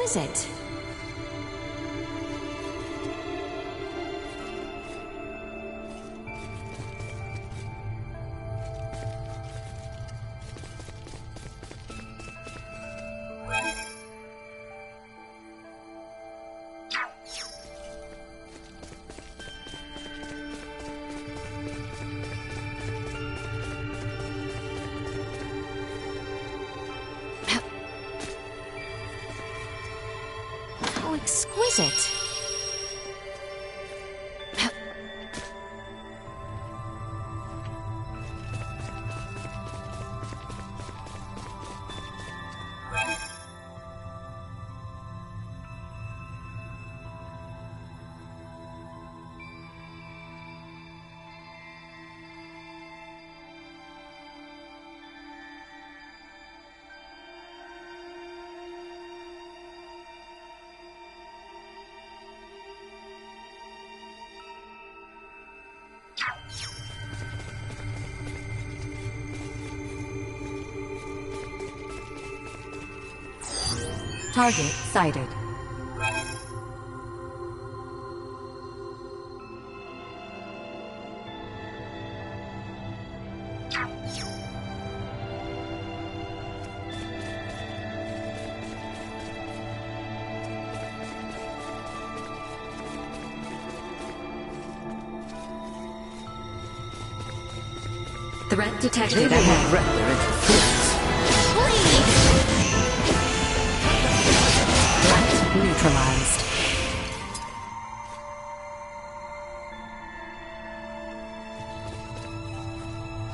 exquisite. How exquisite. Target sighted. Threat detected ahead. Neutralized.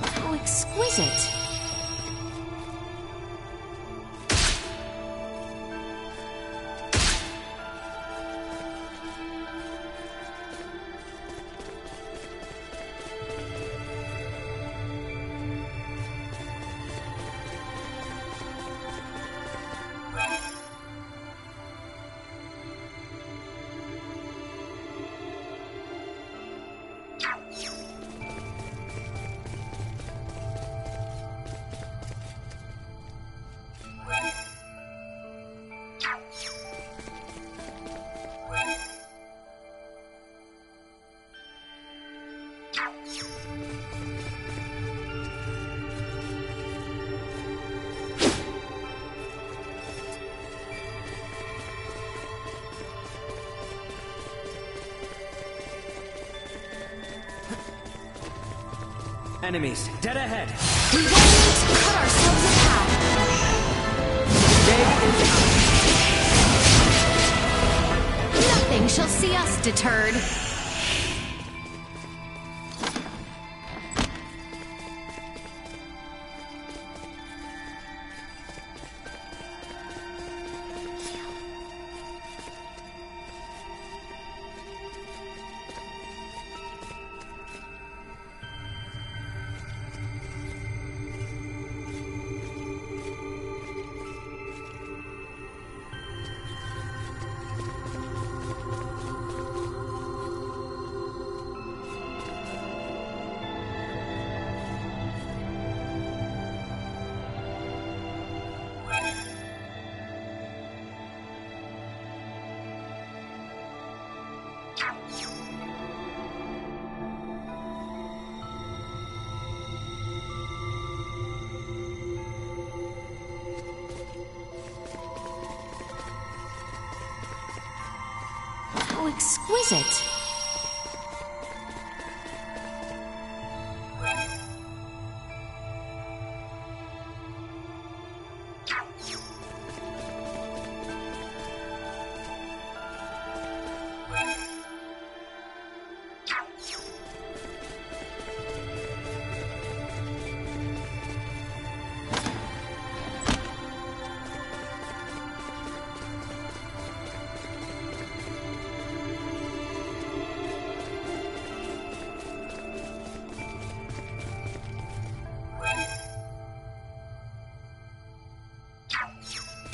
How exquisite. Enemies, dead ahead! We won't need to cut ourselves a path. Day is coming! Nothing shall see us deterred. How exquisite.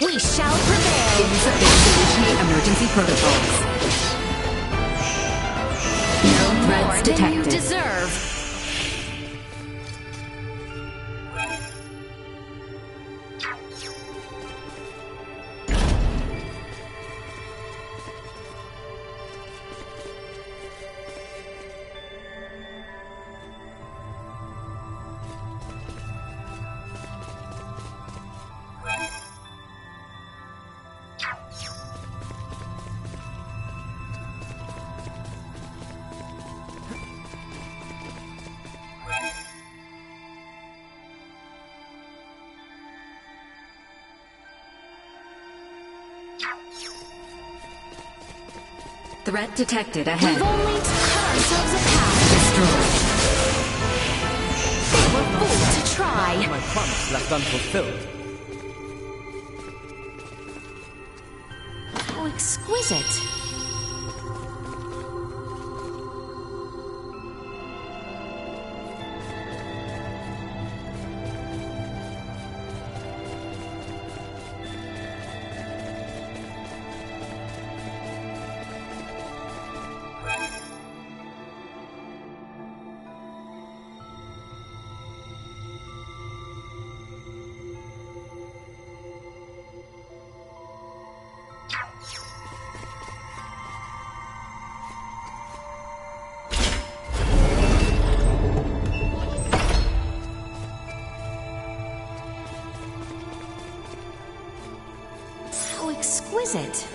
We shall prevail! Initiate emergency protocols. No threats More than detected. you deserve. Threat detected We've ahead. only to cut ourselves a path. Destroyed. They were fools to try. My promise left unfulfilled. How exquisite. How exquisite.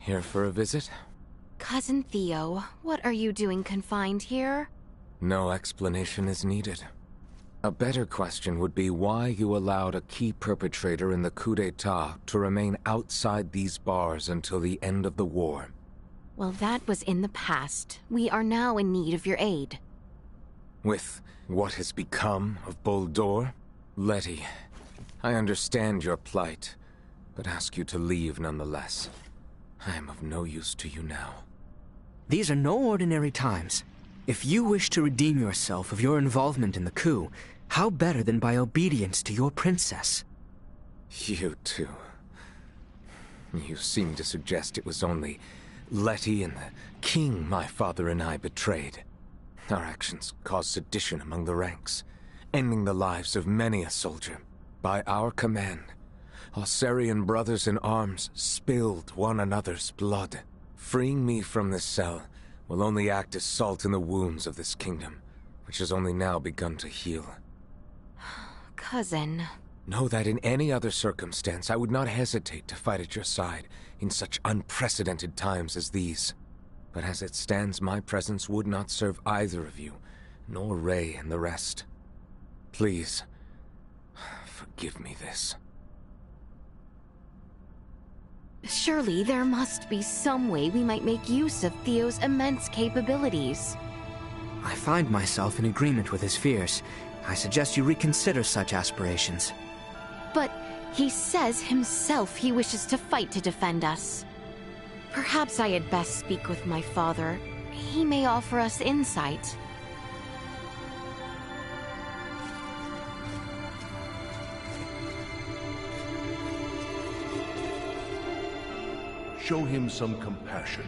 Here for a visit? Cousin Theo, what are you doing confined here? No explanation is needed. A better question would be why you allowed a key perpetrator in the coup d'etat to remain outside these bars until the end of the war. Well, that was in the past. We are now in need of your aid. With what has become of Boldor? Letty, I understand your plight, but ask you to leave nonetheless. I am of no use to you now. These are no ordinary times. If you wish to redeem yourself of your involvement in the coup, how better than by obedience to your princess? You too. You seem to suggest it was only Letty and the king my father and I betrayed. Our actions caused sedition among the ranks, ending the lives of many a soldier. By our command, Ossarian brothers in arms spilled one another's blood. Freeing me from this cell will only act as salt in the wounds of this kingdom, which has only now begun to heal. Cousin. Know that in any other circumstance, I would not hesitate to fight at your side in such unprecedented times as these. But as it stands, my presence would not serve either of you, nor Ray and the rest. Please, forgive me this. Surely there must be some way we might make use of Theo's immense capabilities. I find myself in agreement with his fears. I suggest you reconsider such aspirations. But he says himself he wishes to fight to defend us. Perhaps I had best speak with my father. He may offer us insight. Show him some compassion,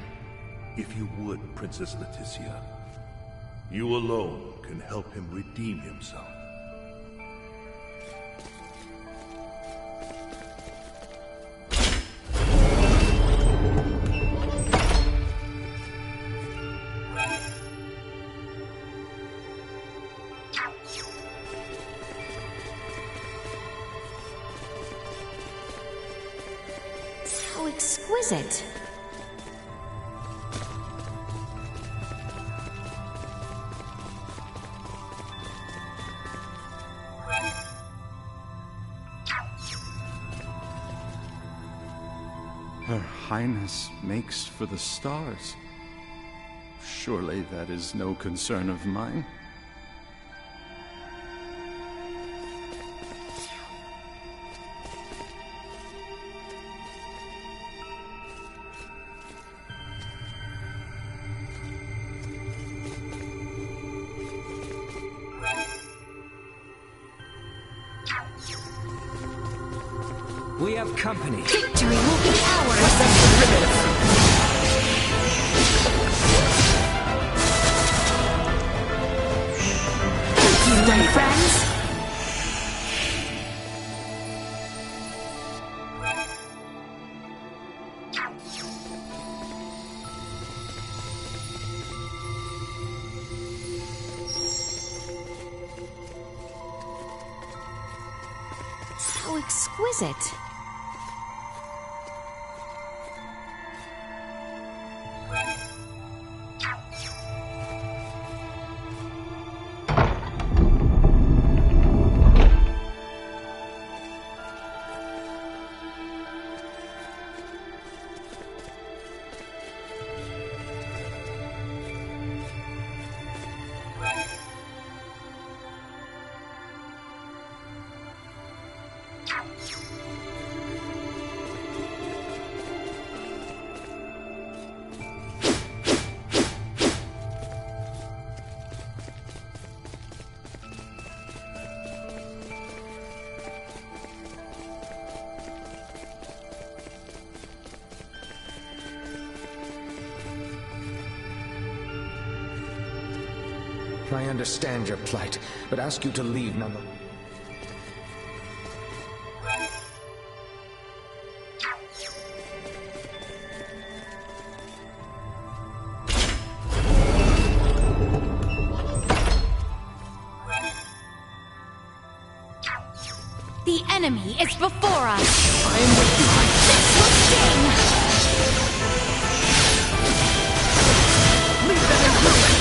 if you would, Princess Leticia. You alone can help him redeem himself. How exquisite. Her Highness makes for the stars. Surely that is no concern of mine. We have company. Victory will be ours! Thank you, my friends! How exquisite. I understand your plight, but ask you to leave nonetheless. The enemy is before us! I am with you, Highness. This will sting! Leave them in ruin!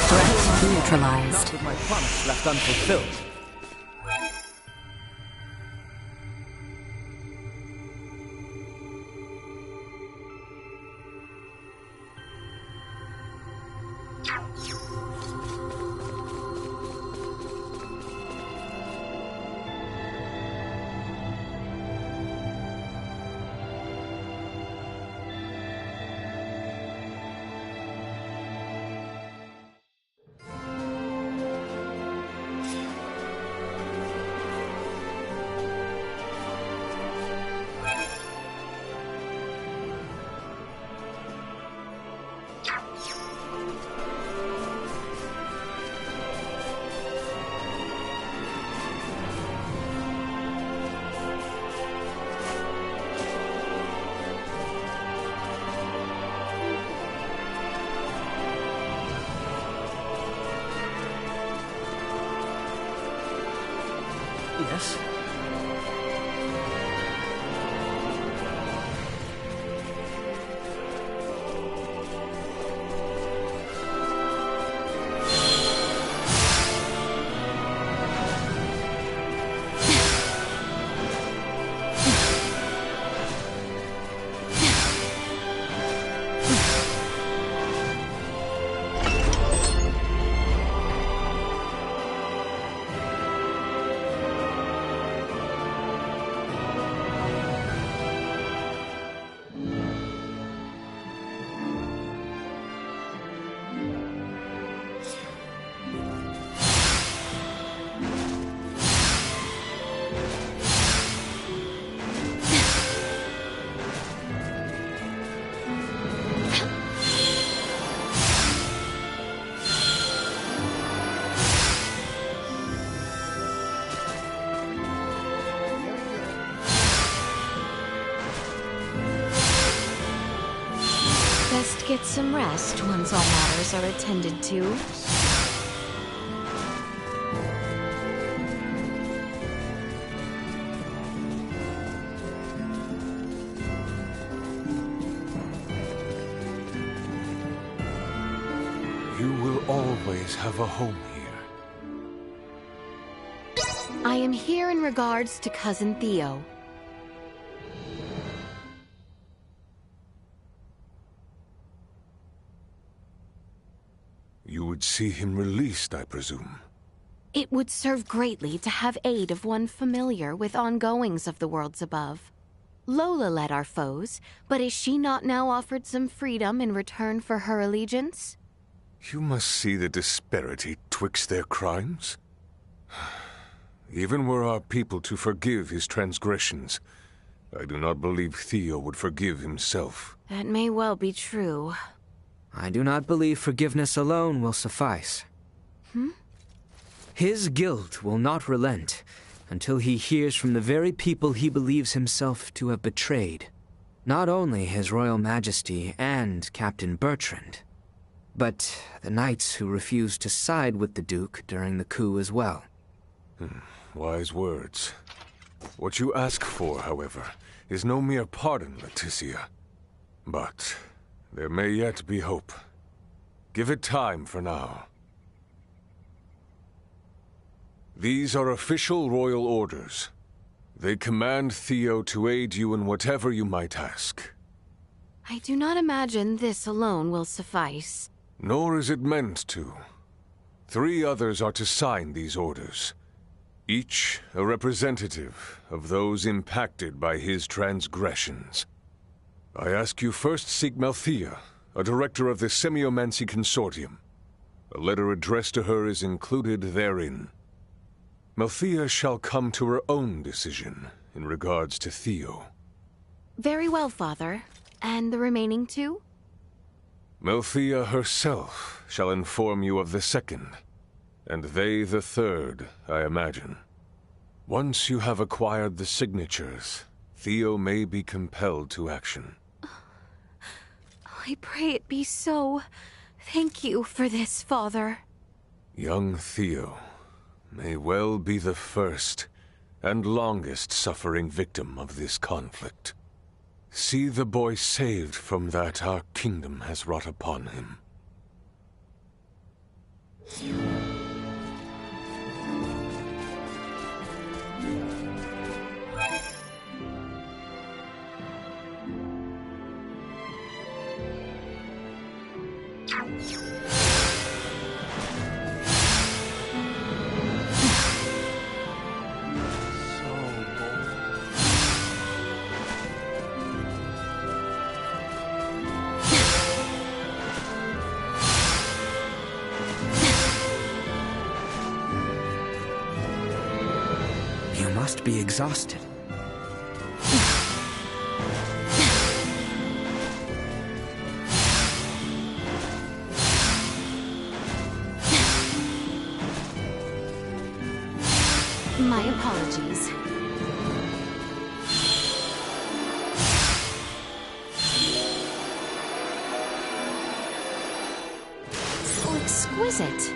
Threat neutralized. Not with my promise left unfulfilled. Yes? Best get some rest once all matters are attended to. You will always have a home here. I am here in regards to Cousin Theo. You would see him released, I presume. It would serve greatly to have aid of one familiar with ongoings of the worlds above. Lola led our foes, but is she not now offered some freedom in return for her allegiance? You must see the disparity twixt their crimes. Even were our people to forgive his transgressions, I do not believe Theo would forgive himself. That may well be true. I do not believe forgiveness alone will suffice. His guilt will not relent until he hears from the very people he believes himself to have betrayed. Not only His Royal Majesty and Captain Bertrand, but the knights who refused to side with the Duke during the coup as well. Wise words. What you ask for, however, is no mere pardon, Leticia. But there may yet be hope. Give it time for now. These are official royal orders. They command Theo to aid you in whatever you might ask. I do not imagine this alone will suffice. Nor is it meant to. 3 others are to sign these orders. Each a representative of those impacted by his transgressions. I ask you first seek Malthea, a director of the Semiomancy Consortium. A letter addressed to her is included therein. Malthea shall come to her own decision in regards to Theo. Very well, Father. And the remaining two? Melthea herself shall inform you of the second, and they the third, I imagine. Once you have acquired the signatures, Theo may be compelled to action. I pray it be so. Thank you for this, Father. Young Theo may well be the first and longest suffering victim of this conflict. See the boy saved from that our kingdom has wrought upon him. You must be exhausted. My apologies. So exquisite.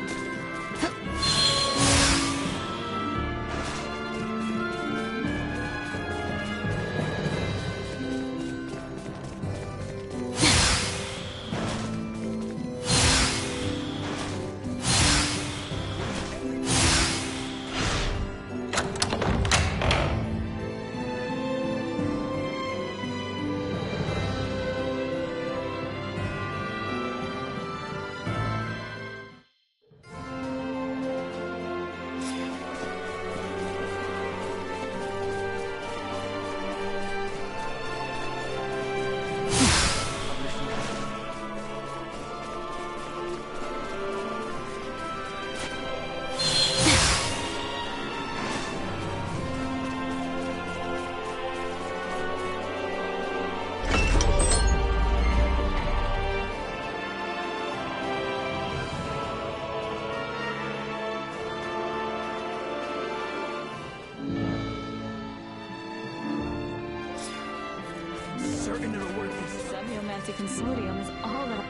Certain it'll work. Semiomantic Consortium is all that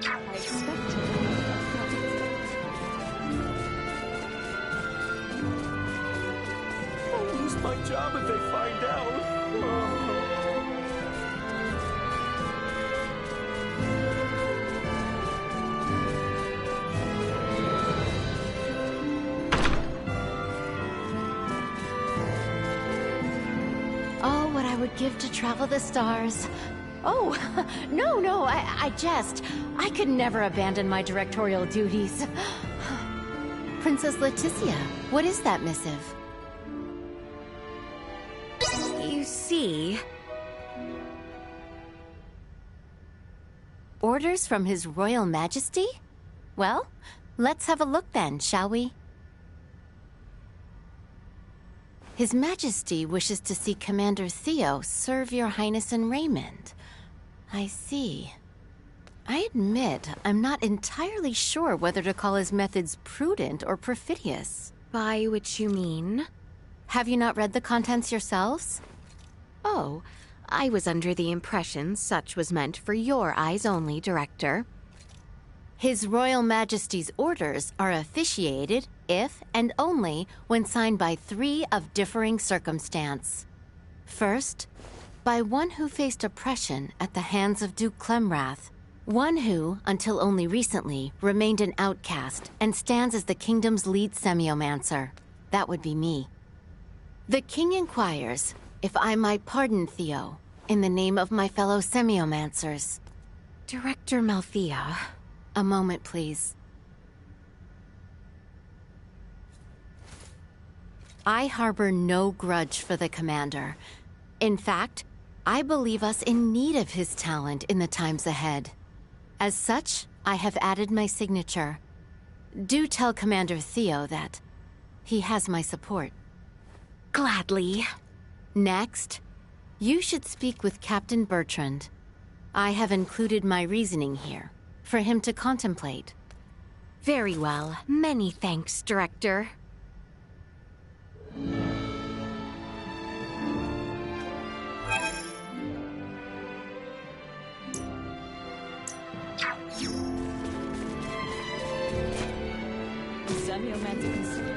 I expected. I'll lose my job if they find out. Oh, what I would give to travel the stars. Oh, no, I jest. I could never abandon my directorial duties. Princess Leticia, what is that missive? You see... Orders from His Royal Majesty? Well, let's have a look then, shall we? His Majesty wishes to see Commander Theo serve Your Highness in Raymond. I see. I admit, I'm not entirely sure whether to call his methods prudent or perfidious. By which you mean? Have you not read the contents yourselves? Oh, I was under the impression such was meant for your eyes only, Director. His Royal Majesty's orders are officiated if and only when signed by 3 of differing circumstance. First, by one who faced oppression at the hands of Duke Clemrath, one who, until only recently, remained an outcast and stands as the kingdom's lead semiomancer. That would be me. The king inquires if I might pardon Theo in the name of my fellow semiomancers. Director Melthea, a moment, please. I harbor no grudge for the commander. In fact, I believe us in need of his talent in the times ahead. As such, I have added my signature. Do tell Commander Theo that he has my support. Gladly. Next, you should speak with Captain Bertrand. I have included my reasoning here, for him to contemplate. Very well. Many thanks, Director. Semiomantic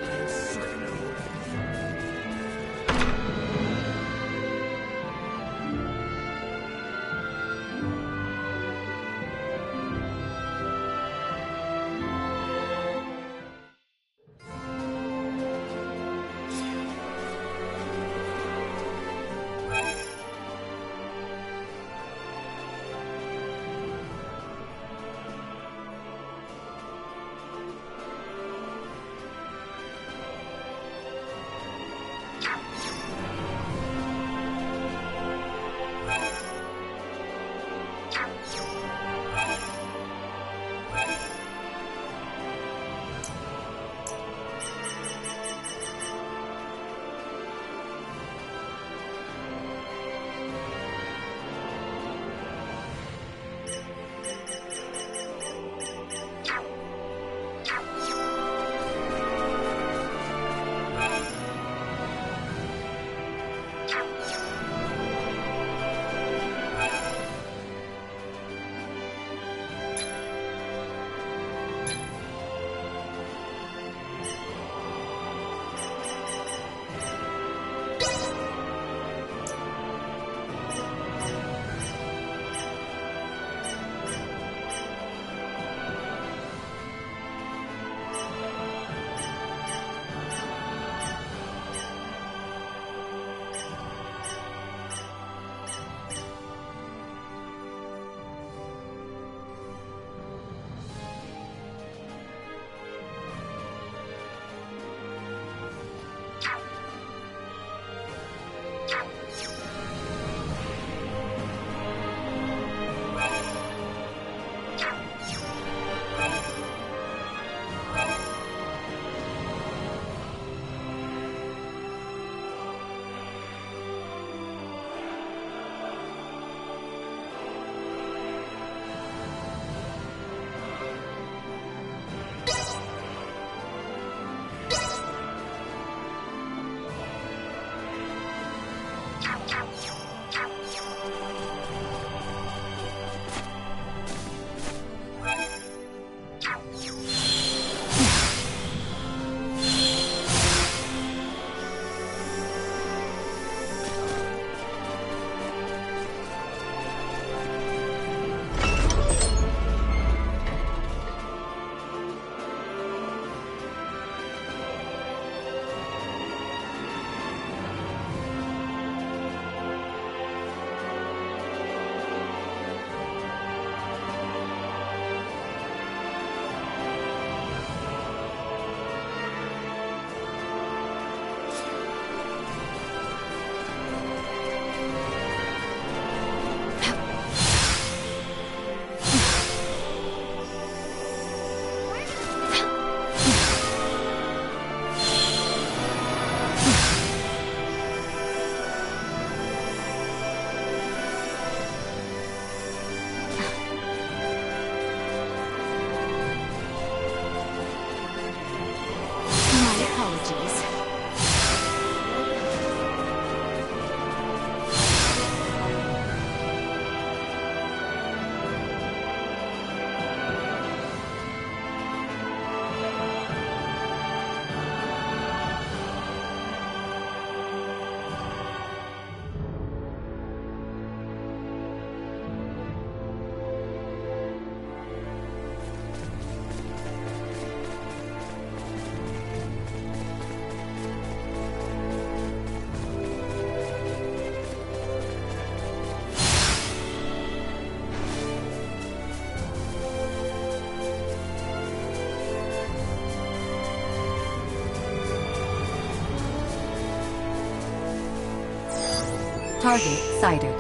Target sighted.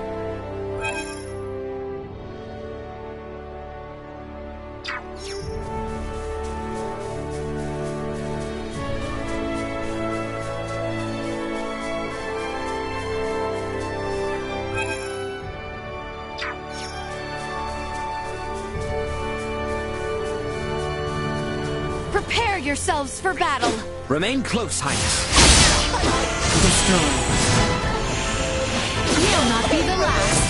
Prepare yourselves for battle! Remain close, Highness. Destroy. We'll not be the last!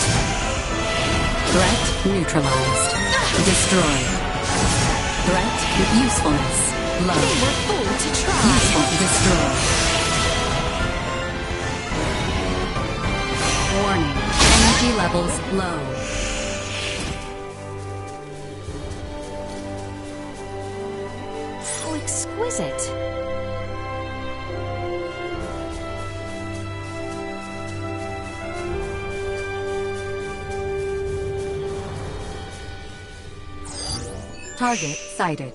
Threat neutralized. Destroy. Threat usefulness. Low. They were fooled to try! Useful. Destroy. Warning. Energy levels low. How exquisite! Target sighted.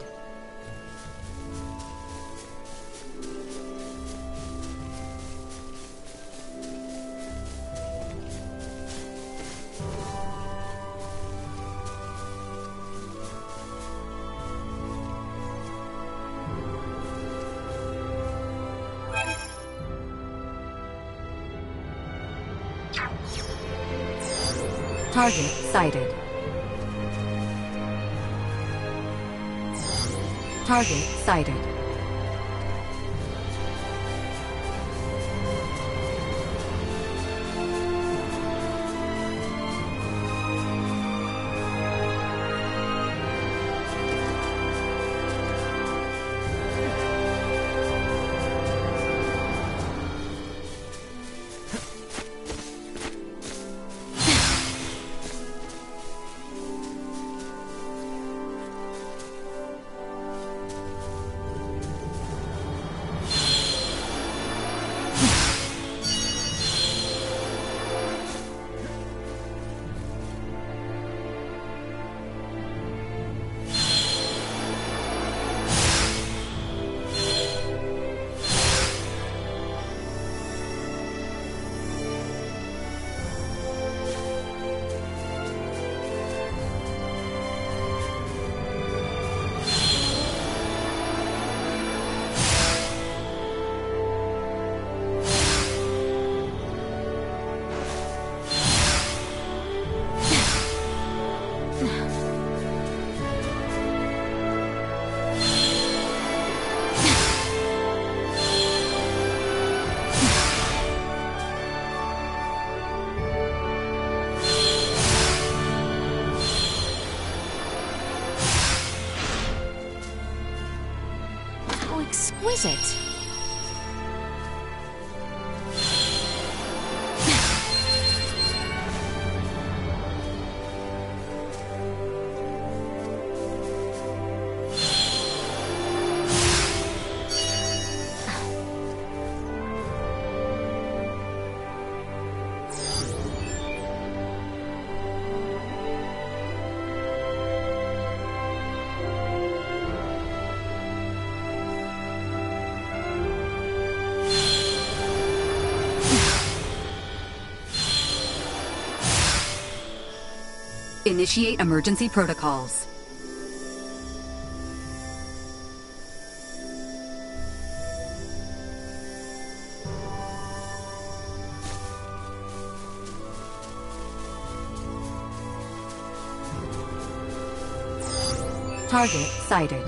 Target sighted. Target sighted. Exquisite! Initiate emergency protocols. Target sighted.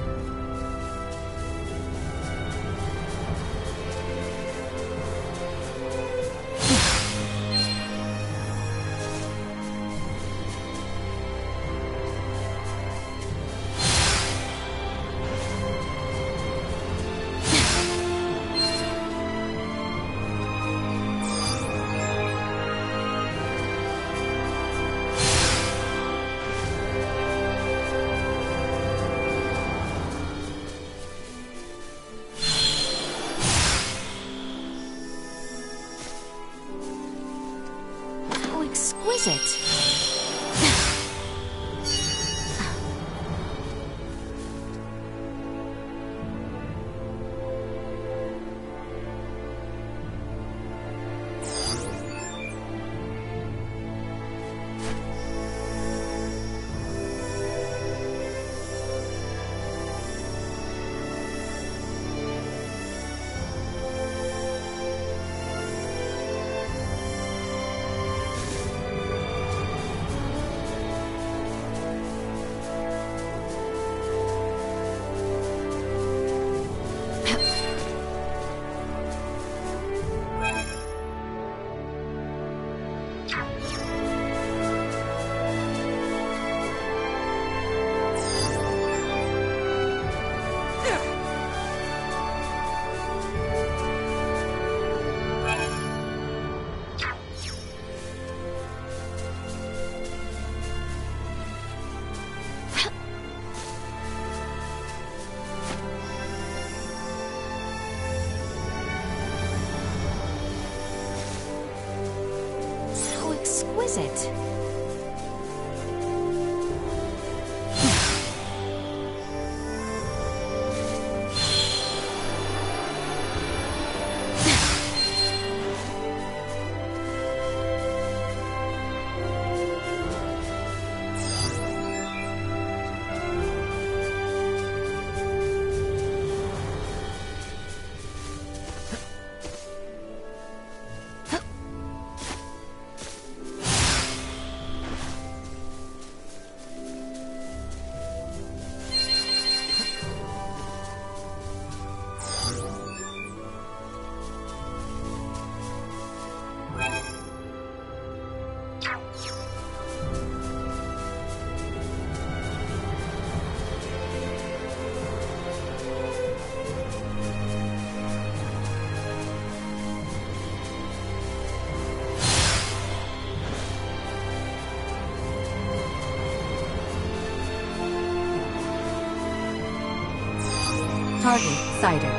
Target sighted.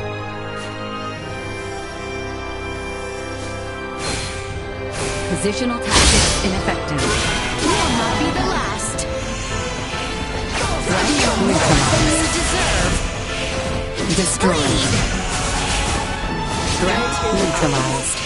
Positional tactics ineffective. Will not be the last. Threat You neutralized. deserve. Destroyed. Threat neutralized.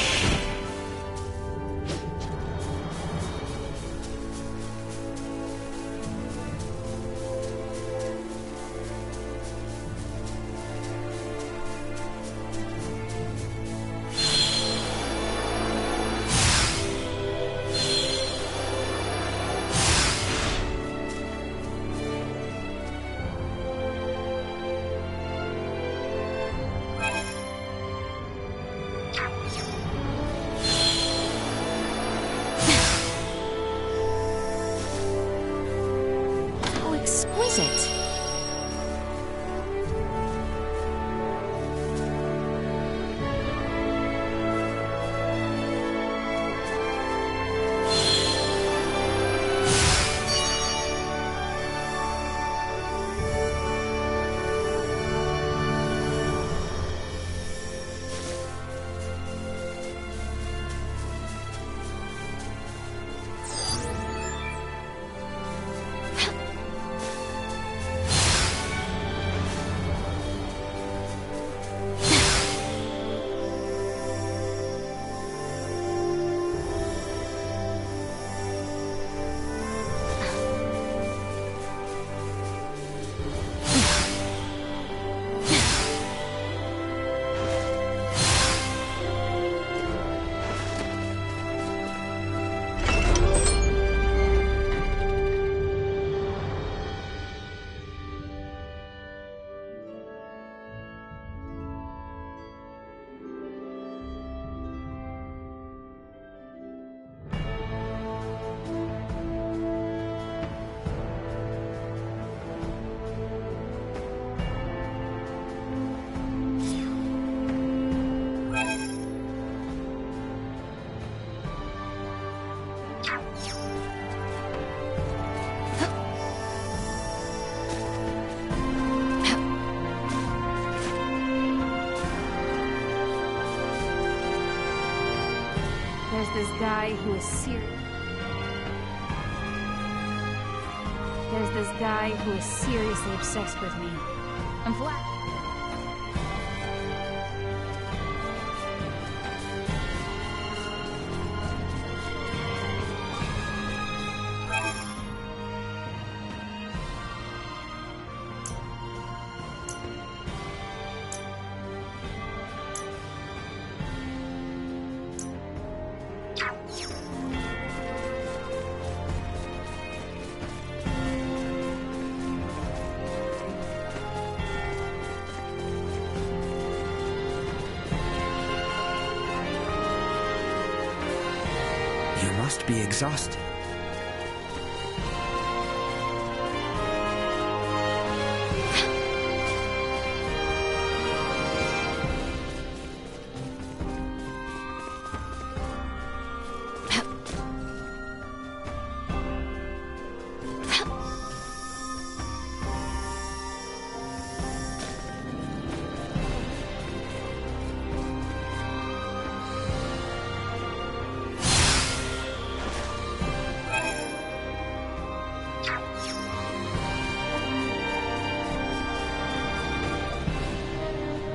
How exquisite. There's this guy who is seriously obsessed with me. I'm flat. You must be exhausted.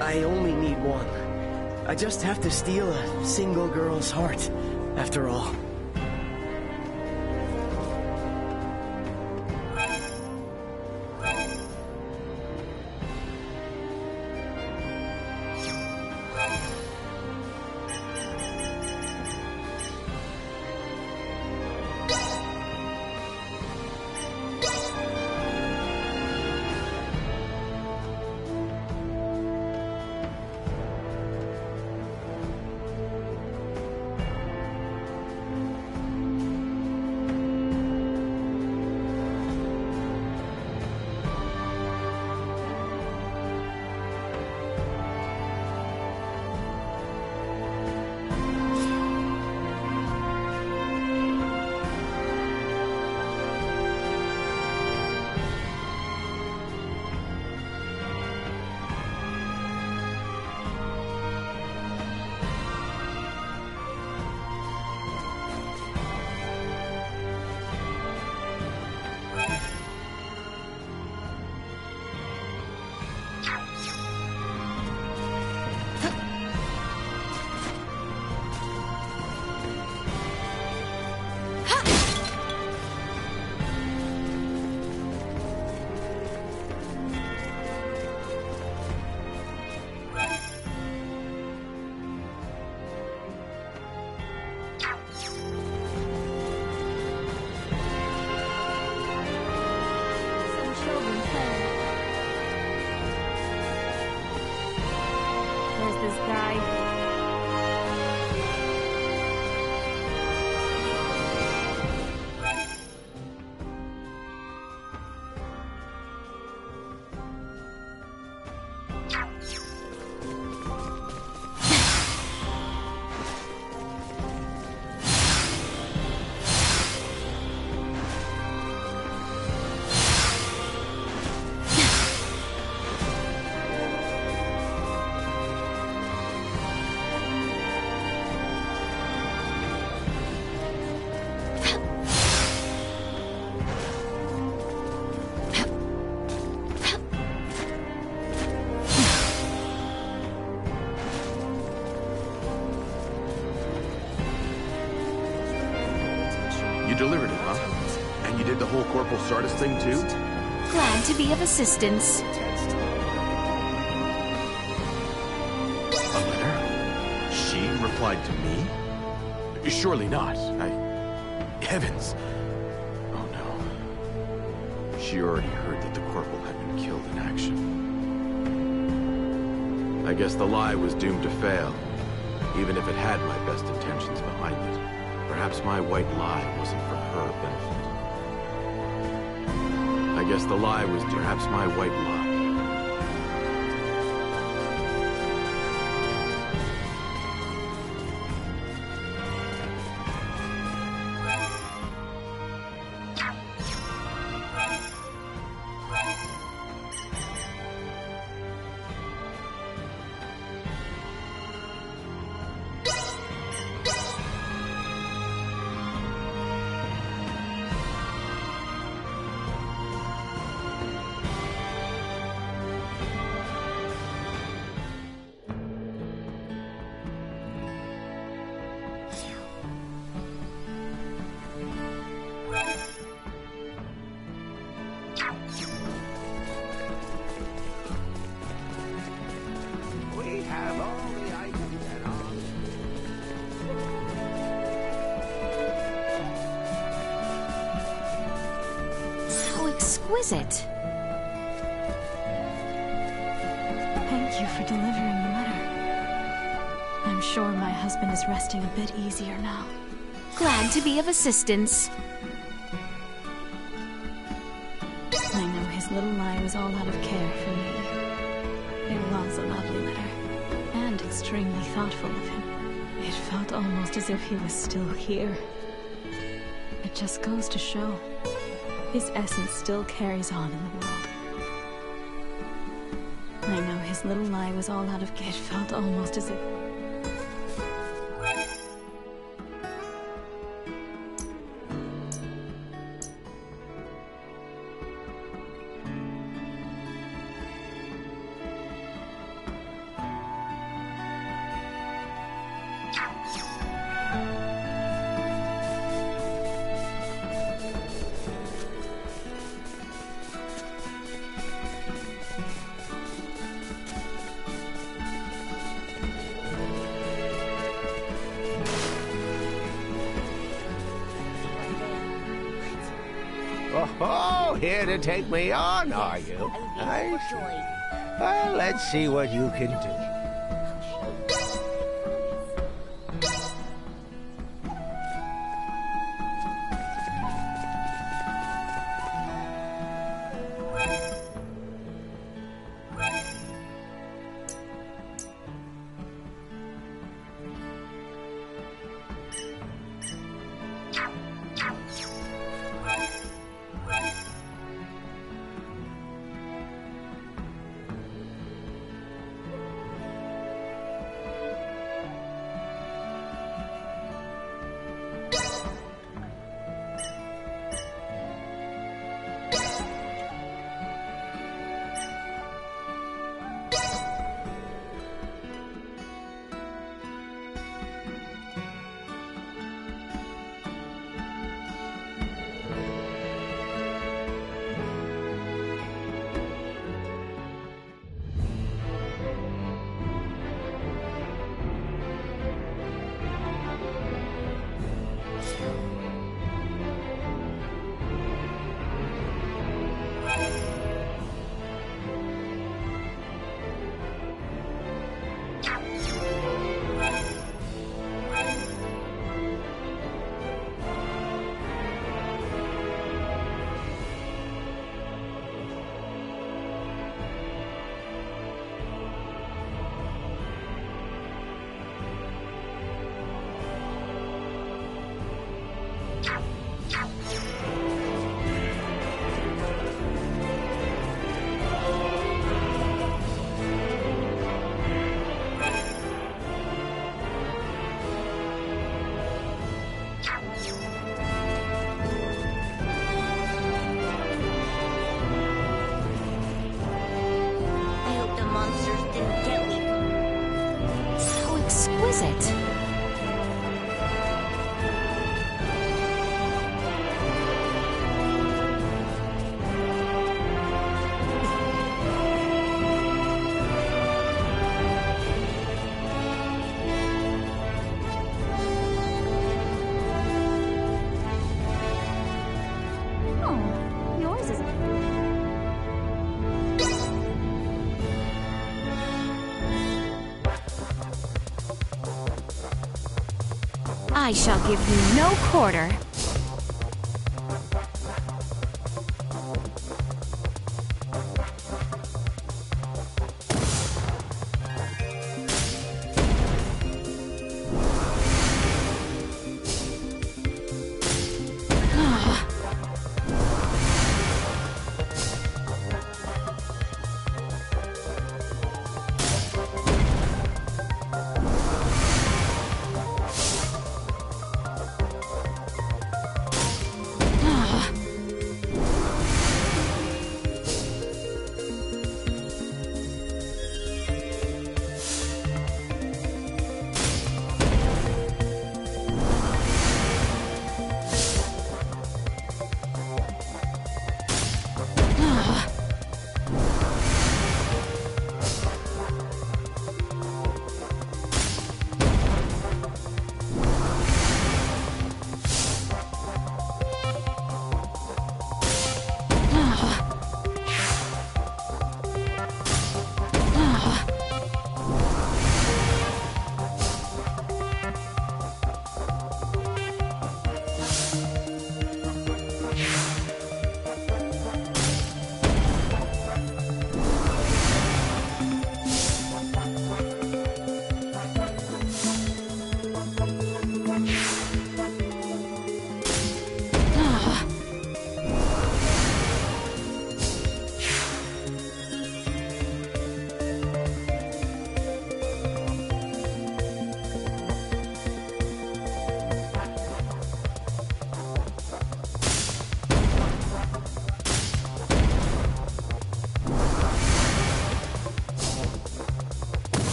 I only need one. I just have to steal a single girl's heart, after all. whole Corporal Sardis thing too? Glad to be of assistance. A letter? She replied to me? Surely not. Heavens. Oh no. She already heard that the Corporal had been killed in action. I guess the lie was doomed to fail, even if it had my best intentions behind it. Perhaps my white lie wasn't for her benefit. I guess the lie was perhaps my white lie. Exquisite. Thank you for delivering the letter. I'm sure my husband is resting a bit easier now. Glad to be of assistance. I know his little lie was all out of care for me. It was a lovely letter, and extremely thoughtful of him. It felt almost as if he was still here. It just goes to show. His essence still carries on in the world. I know his little lie was all out of care. It felt almost as if... Oh, here to take me on, are you? I see. Well, let's see what you can do. criticism. I shall give you no quarter.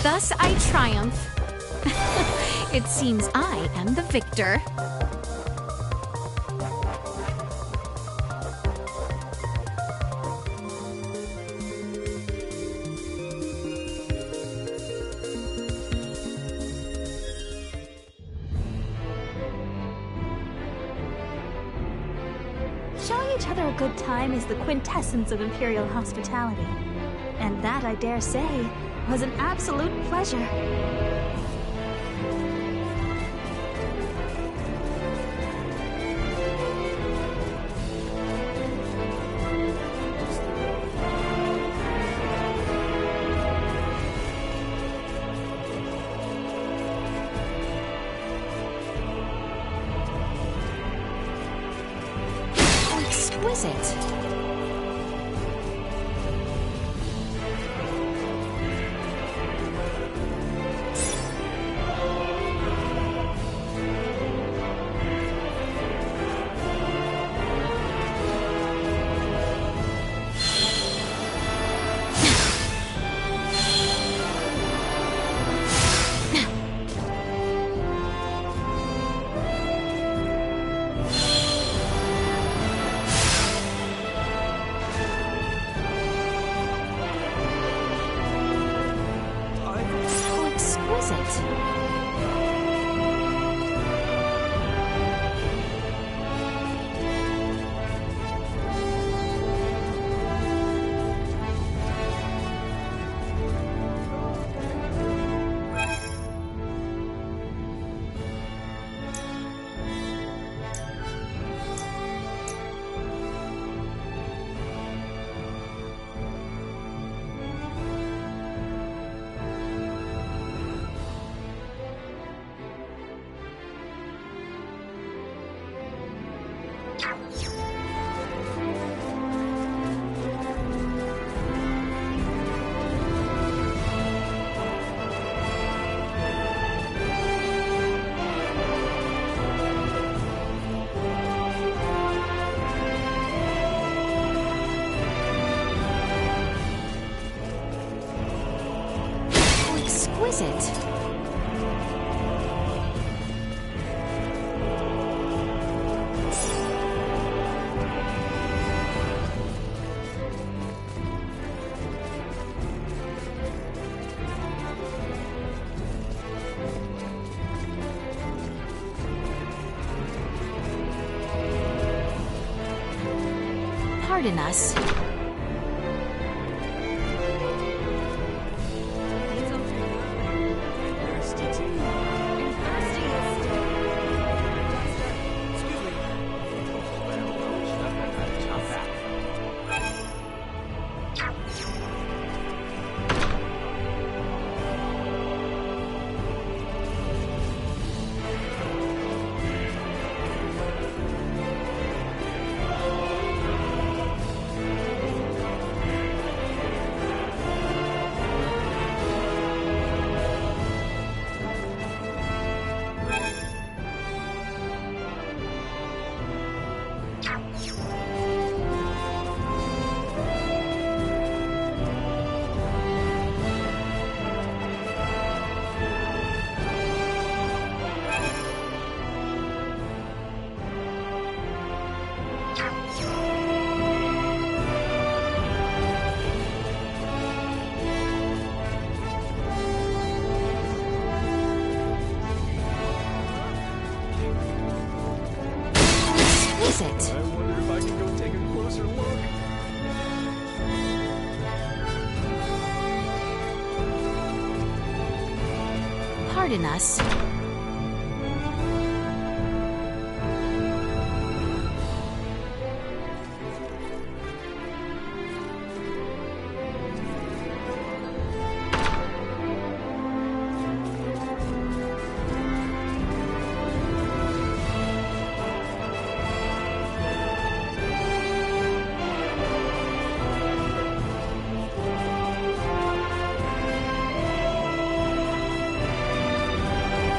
Thus I triumph. It seems I am the victor. Showing each other a good time is the quintessence of Imperial hospitality. And that, I dare say, was an absolute pleasure. Exquisite. Exquisite. Pardon us. Exquisite. I wonder if I can go take a closer look. Pardon us.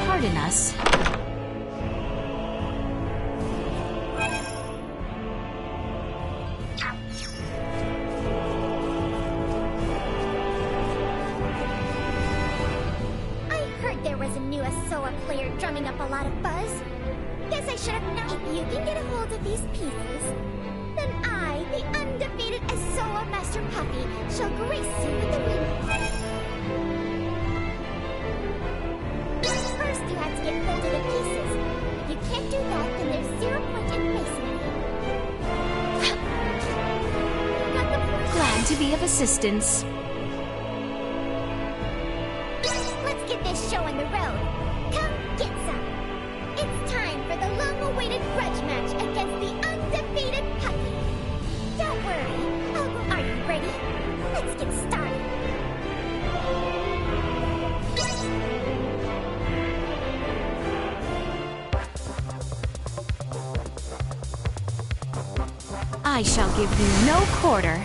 Pardon us. I heard there was a new Asoa player drumming up a lot of buzz. Guess I should have known. If you can get a hold of these pieces, then I, the undefeated Asoa Master Puppy, shall grace you with the ring. First, you have to get hold of the pieces. If you can't do that, then there's 0 point in facing you. Got the point? Glad to be of assistance. Let's get this show on the road. Come get some. It's time for the long-awaited grudge match against the undefeated Puppy. Don't worry. Are you ready? Let's get started. I shall give you no quarter.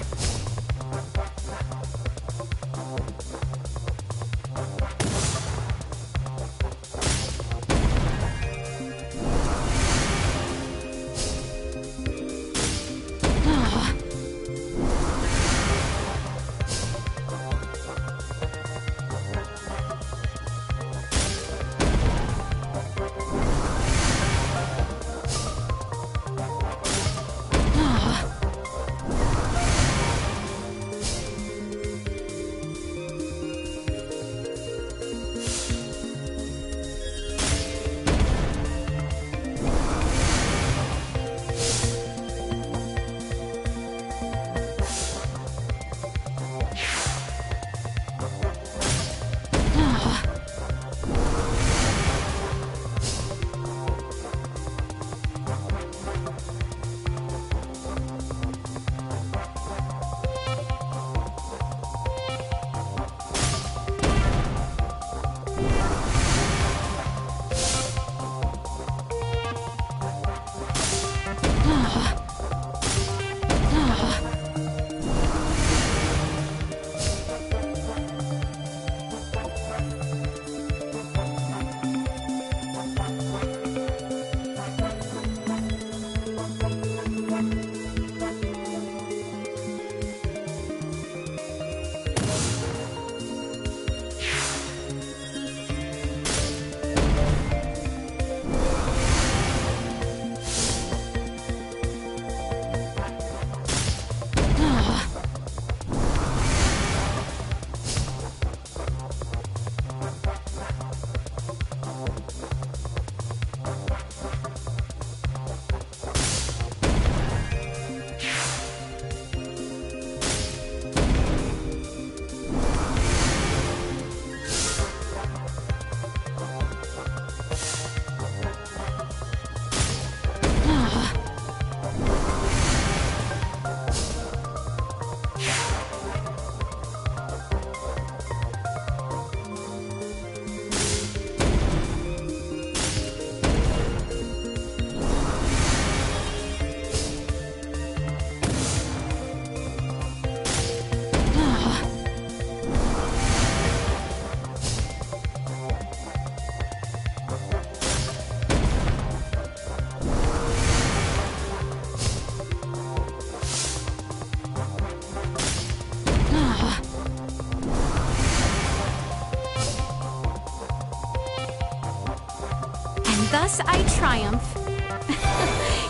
Alas, I triumph.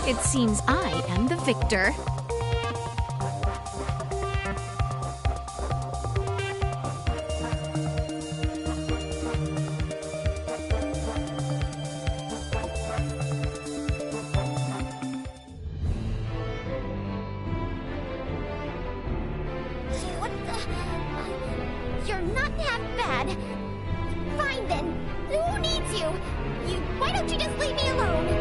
It seems I am the victor. What the? You're not half bad. Fine then. Who needs you? Why don't you just leave me alone?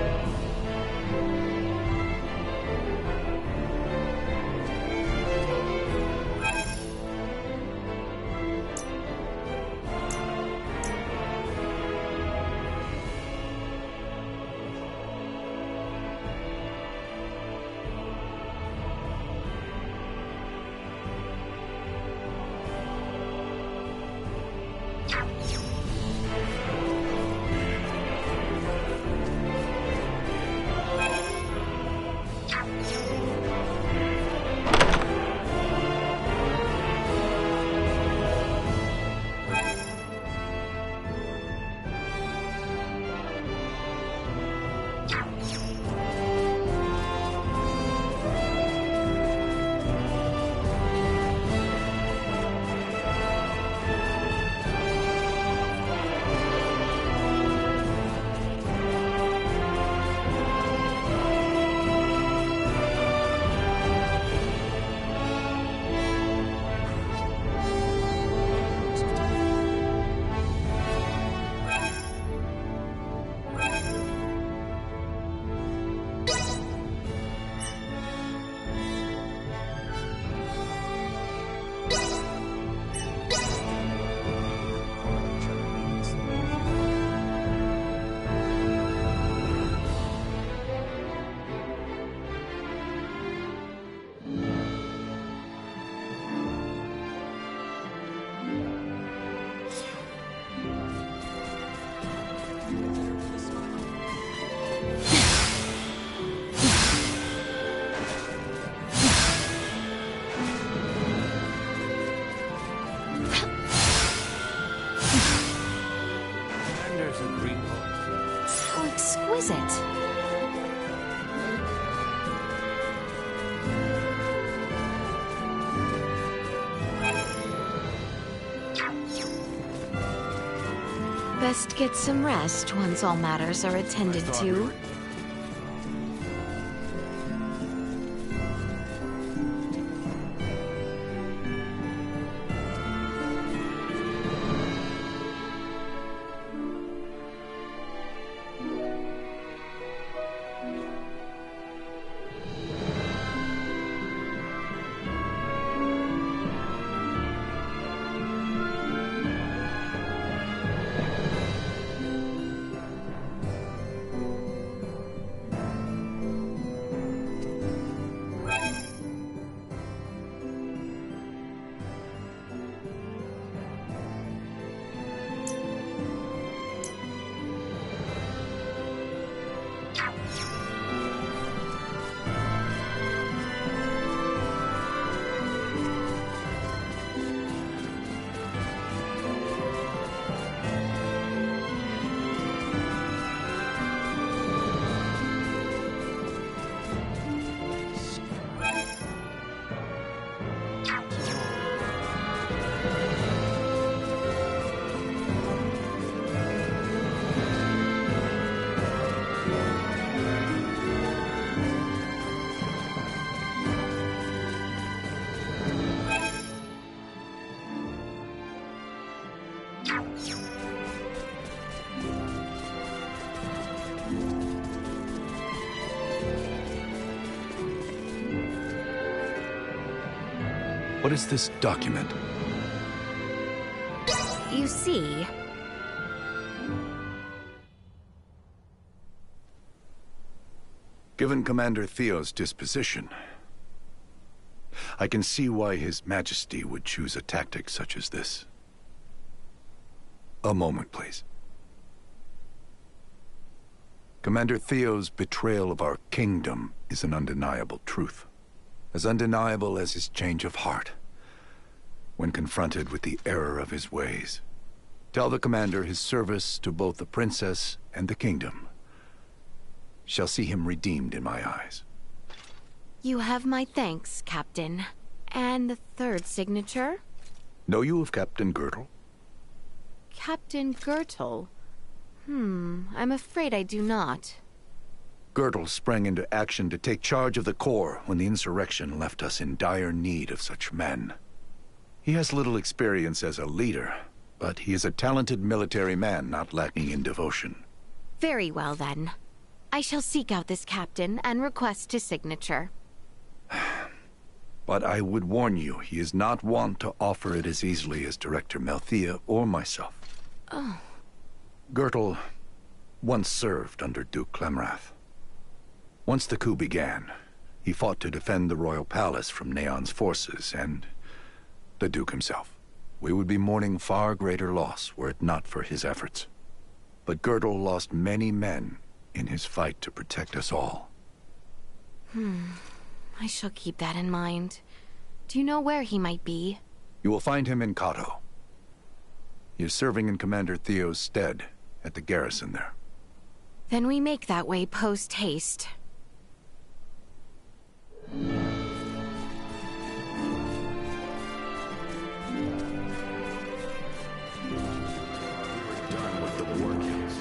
How exquisite. Best get some rest once all matters are attended to. What is this document? You see... Given Commander Theo's disposition, I can see why His Majesty would choose a tactic such as this. A moment, please. Commander Theo's betrayal of our kingdom is an undeniable truth. As undeniable as his change of heart when confronted with the error of his ways. Tell the commander his service to both the princess and the kingdom shall see him redeemed in my eyes. You have my thanks, Captain. And the third signature? Know you of Captain Girdle? Captain Girdle? I'm afraid I do not. Girdle sprang into action to take charge of the Corps when the insurrection left us in dire need of such men. He has little experience as a leader, but he is a talented military man not lacking in devotion. Very well, then. I shall seek out this captain and request his signature. But I would warn you, he is not wont to offer it as easily as Director Melthea or myself. Oh. Girdle once served under Duke Clemrath. Once the coup began, he fought to defend the royal palace from Neon's forces and the Duke himself. We would be mourning far greater loss were it not for his efforts. But Girdle lost many men in his fight to protect us all. I shall keep that in mind. Do you know where he might be? You will find him in Kato. He is serving in Commander Theo's stead at the garrison there. Then we make that way post-haste. Done with the war case.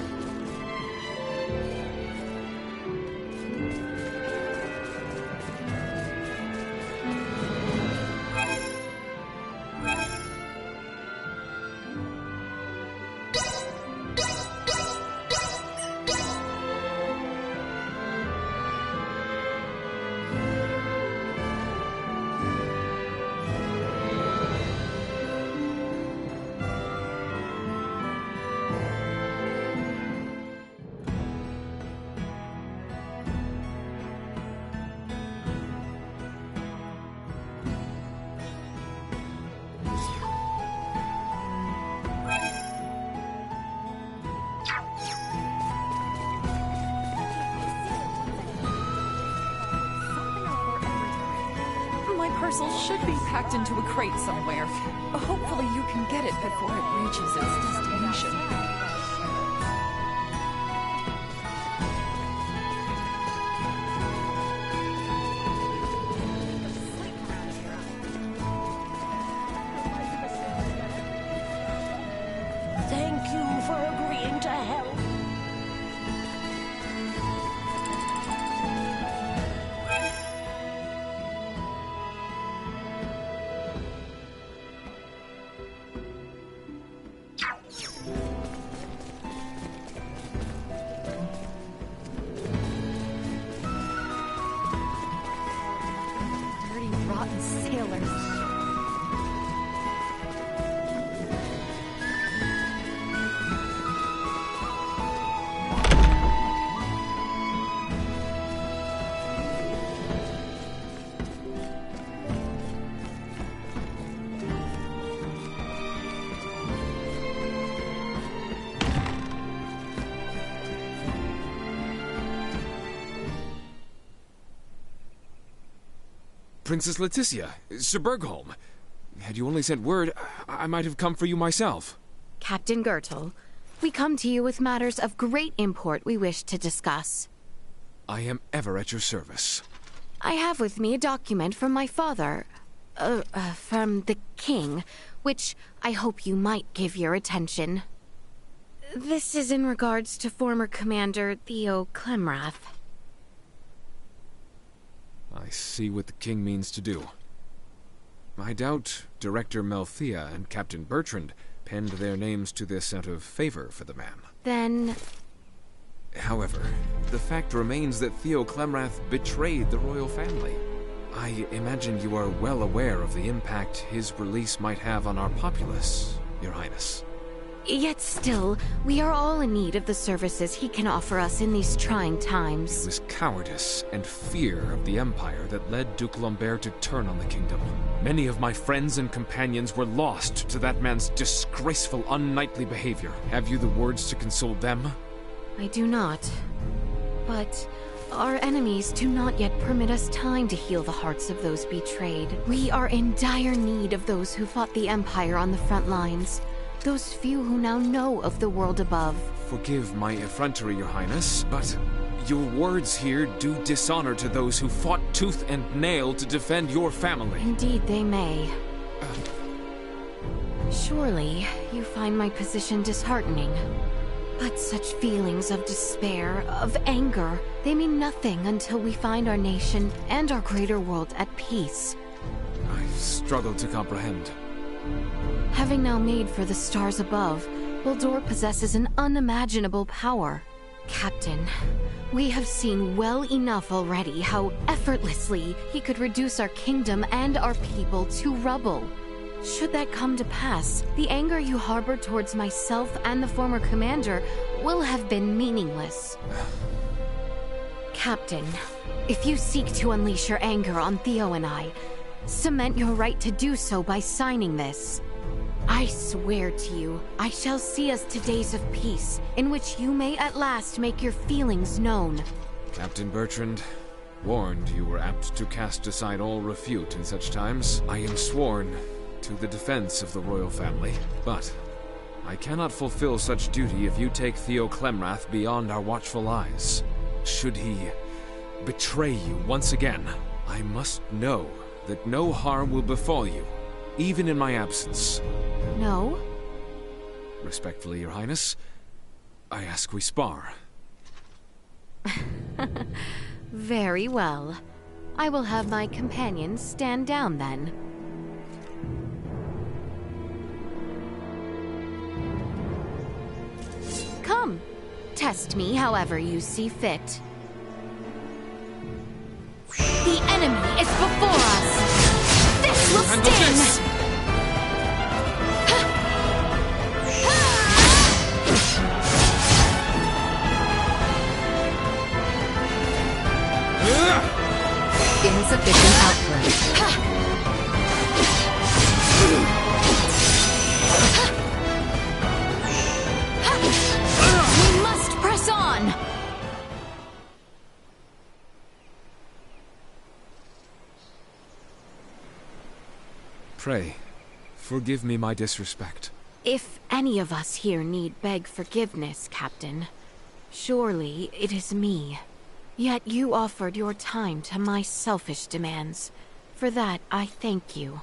My parcel should be packed into a crate somewhere. Hopefully you can get it before it reaches its destination. Thank you for agreeing to help. Dirty, rotten sailors. Princess Leticia, Sir Bergholm. Had you only sent word, I might have come for you myself. Captain Girdle, we come to you with matters of great import we wish to discuss. I am ever at your service. I have with me a document from my father, from the king, which I hope you might give your attention. This is in regards to former Commander Theo Clemrath. I see what the king means to do. I doubt Director Melthea and Captain Bertrand penned their names to this out of favor for the man. Then... However, the fact remains that Theo Clemrath betrayed the royal family. I imagine you are well aware of the impact his release might have on our populace, Your Highness. Yet still, we are all in need of the services he can offer us in these trying times. It was cowardice and fear of the Empire that led Duke Lambert to turn on the kingdom. Many of my friends and companions were lost to that man's disgraceful, unknightly behavior. Have you the words to console them? I do not. But our enemies do not yet permit us time to heal the hearts of those betrayed. We are in dire need of those who fought the Empire on the front lines. Those few who now know of the world above. Forgive my effrontery, Your Highness, but Your words here do dishonor to those who fought tooth and nail to defend your family. Indeed, they may. Surely, you find my position disheartening. But such feelings of despair, of anger, they mean nothing until we find our nation and our greater world at peace. I struggle to comprehend. Having now made for the stars above, Baldur possesses an unimaginable power. Captain, we have seen well enough already how effortlessly he could reduce our kingdom and our people to rubble. Should that come to pass, the anger you harbor towards myself and the former commander will have been meaningless. Captain, if you seek to unleash your anger on Theo and I, cement your right to do so by signing this. I swear to you, I shall see us to days of peace, in which you may at last make your feelings known. Captain Bertrand, warned you were apt to cast aside all refute in such times. I am sworn to the defense of the royal family, but I cannot fulfill such duty if you take Theo Clemrath beyond our watchful eyes. Should he betray you once again, I must know that no harm will befall you, even in my absence. No? Respectfully, Your Highness, I ask we spar. Very well. I will have my companions stand down then. Come, test me however you see fit. The enemy is before us! This will sting! Insufficient output. We must press on! Pray, forgive me my disrespect. If any of us here need beg forgiveness, Captain, surely it is me. Yet you offered your time to my selfish demands. For that, I thank you.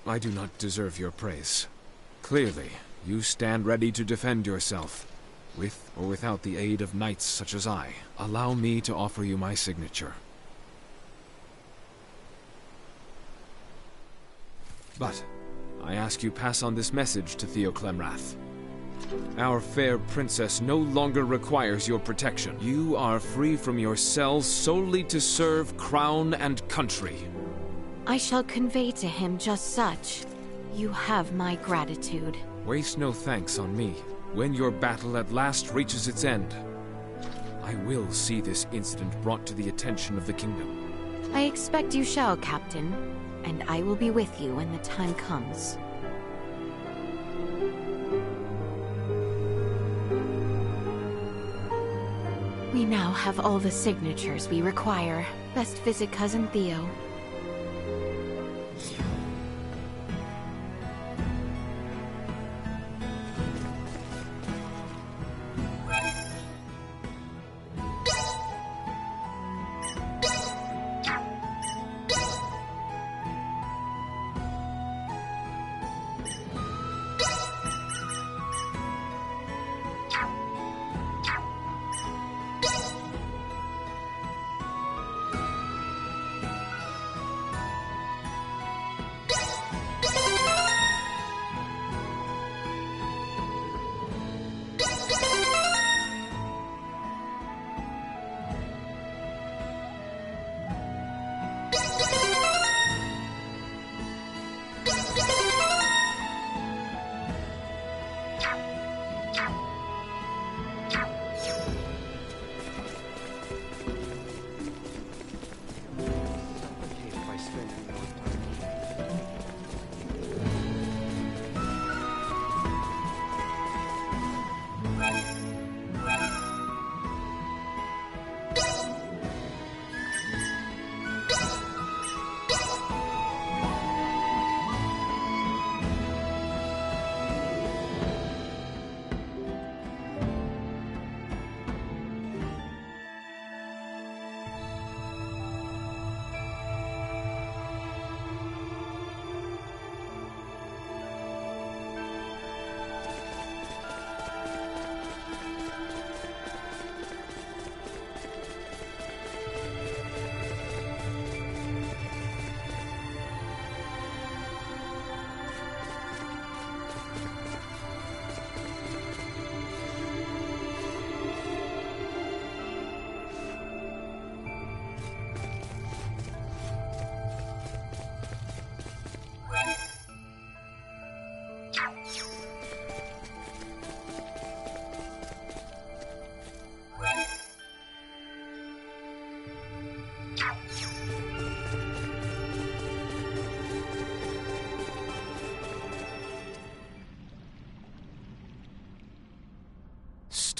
I do not deserve your praise. Clearly, you stand ready to defend yourself, with or without the aid of knights such as I. Allow me to offer you my signature. But I ask you pass on this message to Theo Clemrath. Our fair princess no longer requires your protection. You are free from your cells solely to serve crown and country. I shall convey to him just such. You have my gratitude. Waste no thanks on me. When your battle at last reaches its end, I will see this incident brought to the attention of the kingdom. I expect you shall, Captain, and I will be with you when the time comes. We now have all the signatures we require. Best visit Cousin Theo.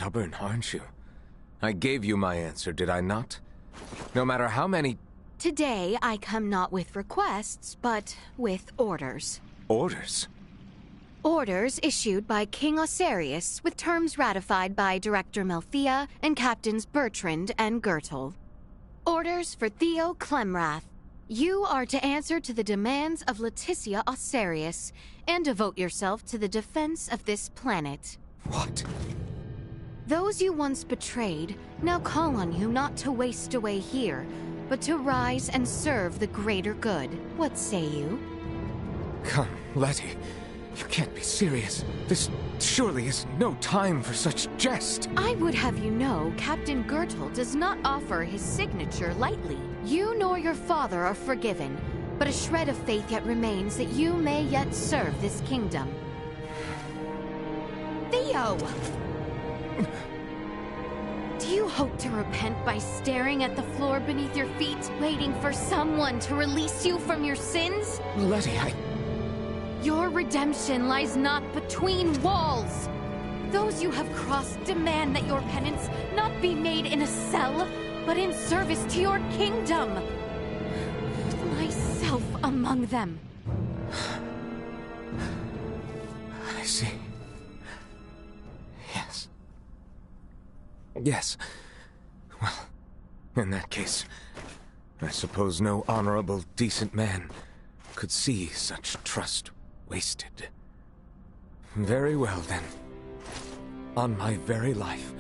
stubborn, aren't you? I gave you my answer, did I not? No matter how many... Today, I come not with requests, but with orders. Orders? Orders issued by King Osarius, with terms ratified by Director Melthea and Captains Bertrand and Gertl. Orders for Theo Clemrath. You are to answer to the demands of Leticia Osarius, and devote yourself to the defense of this planet. What? Those you once betrayed now call on you not to waste away here, but to rise and serve the greater good. What say you? Come, Letty. You can't be serious. This surely is no time for such jest. I would have you know, Captain Gertl does not offer his signature lightly. You nor your father are forgiven, but a shred of faith yet remains that you may yet serve this kingdom. Theo! Do you hope to repent by staring at the floor beneath your feet, waiting for someone to release you from your sins? Letty, Your redemption lies not between walls. Those you have crossed demand that your penance not be made in a cell, but in service to your kingdom. Myself among them. I see. Yes. Yes. Well, in that case, I suppose no honorable, decent man could see such trust wasted. Very well, then. On my very life,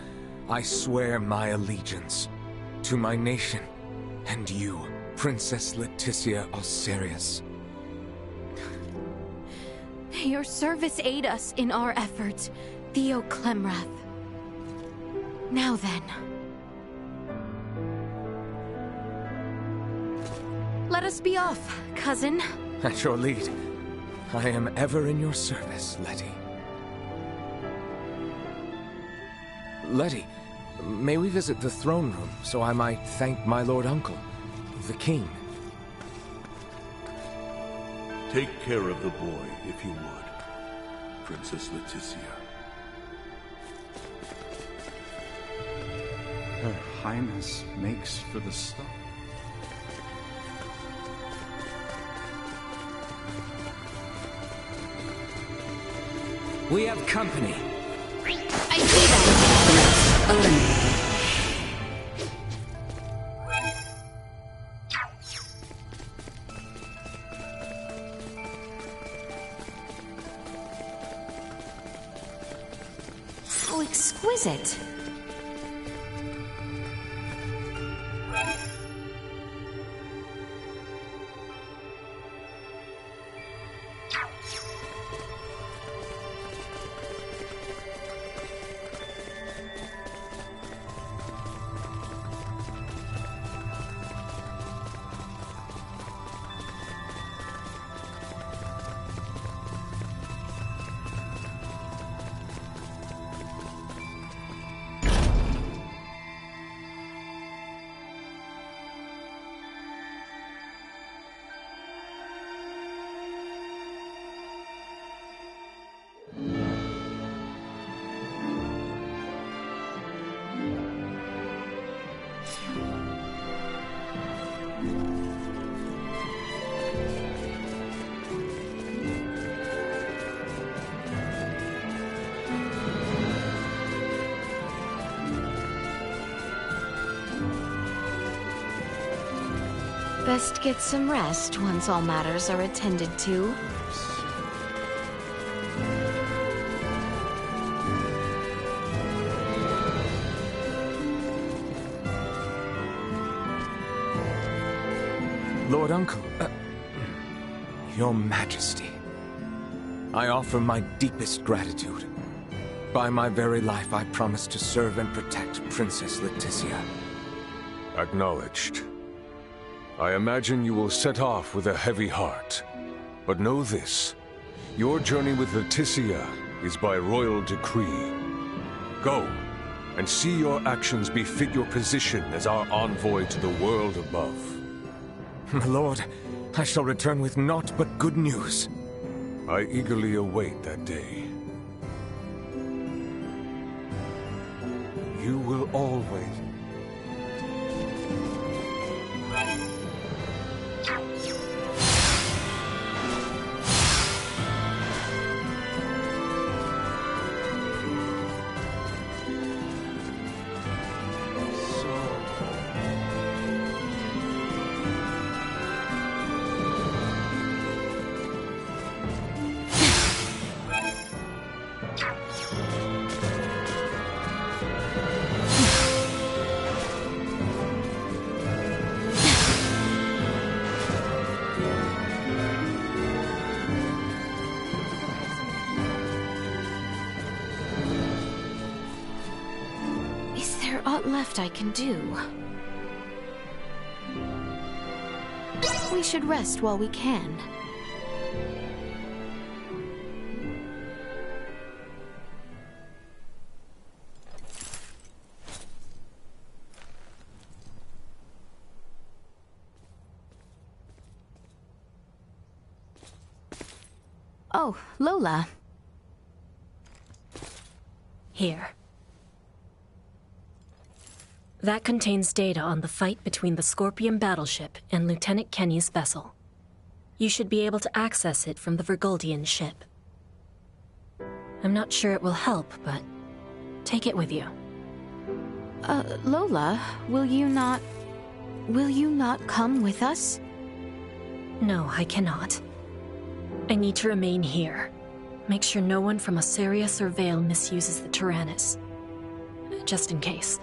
I swear my allegiance to my nation and you, Princess Leticia Osarius. May your service aid us in our efforts, Theo Clemrath. Now then. Let us be off, cousin. At your lead. I am ever in your service, Letty. Letty, may we visit the throne room so I might thank my lord uncle, the king? Take care of the boy, if you would, Princess Leticia. Her Highness makes for the star. We have company. I see that. Eliminated. How exquisite. Best get some rest once all matters are attended to. Lord Uncle, Your Majesty, I offer my deepest gratitude. By my very life, I promise to serve and protect Princess Leticia. Acknowledged. I imagine you will set off with a heavy heart. But know this, your journey with Leticia is by royal decree. Go, and see your actions befit your position as our envoy to the world above. My lord, I shall return with naught but good news. I eagerly await that day. You will always... Aught left I can do. We should rest while we can. Oh, Lola. Here. That contains data on the fight between the Scorpion battleship and Lieutenant Kenny's vessel. You should be able to access it from the Vergoldian ship. I'm not sure it will help, but take it with you. Lola, will you not come with us? No, I cannot. I need to remain here. Make sure no one from Osirius or Vale misuses the Tyrannus. Just in case.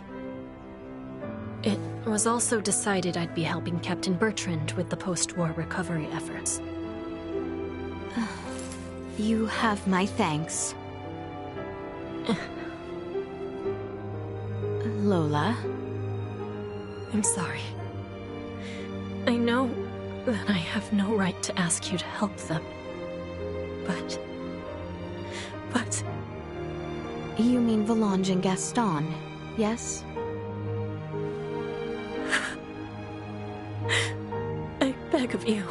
It was also decided I'd be helping Captain Bertrand with the post-war recovery efforts. You have my thanks. Lola? I'm sorry. I know that I have no right to ask you to help them. But... You mean Volange and Gaston, yes? I beg of you.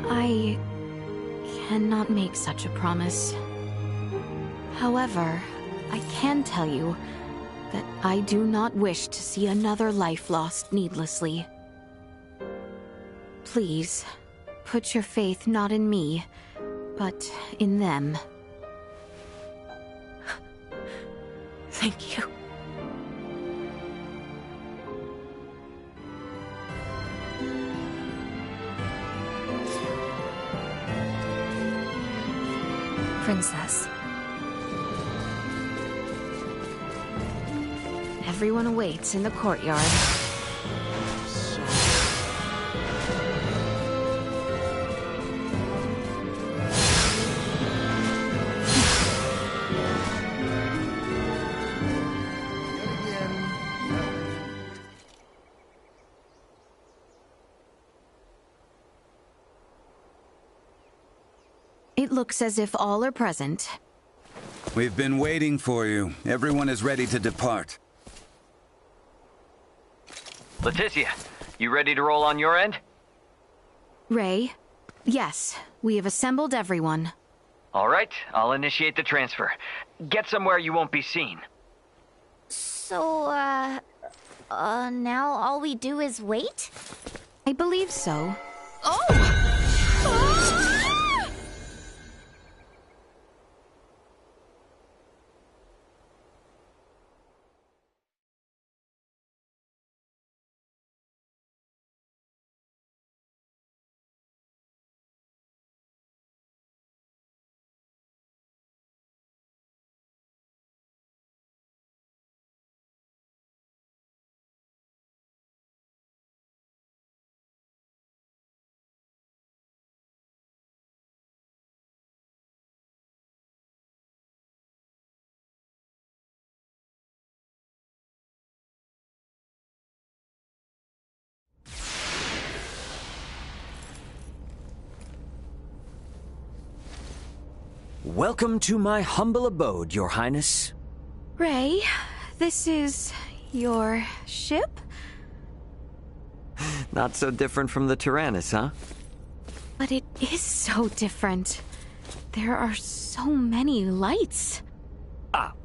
I cannot make such a promise. However, I can tell you that I do not wish to see another life lost needlessly. Please, put your faith not in me, but in them. Thank you. Princess. Everyone awaits in the courtyard. It looks as if all are present. We've been waiting for you. Everyone is ready to depart. Leticia, you ready to roll on your end? Ray, yes, we have assembled everyone. All right, I'll initiate the transfer. Get somewhere you won't be seen. So, now all we do is wait? I believe so. Welcome to my humble abode, Your Highness. Ray, this is your ship? Not so different from the Tyrannus, huh? But it is so different. There are so many lights.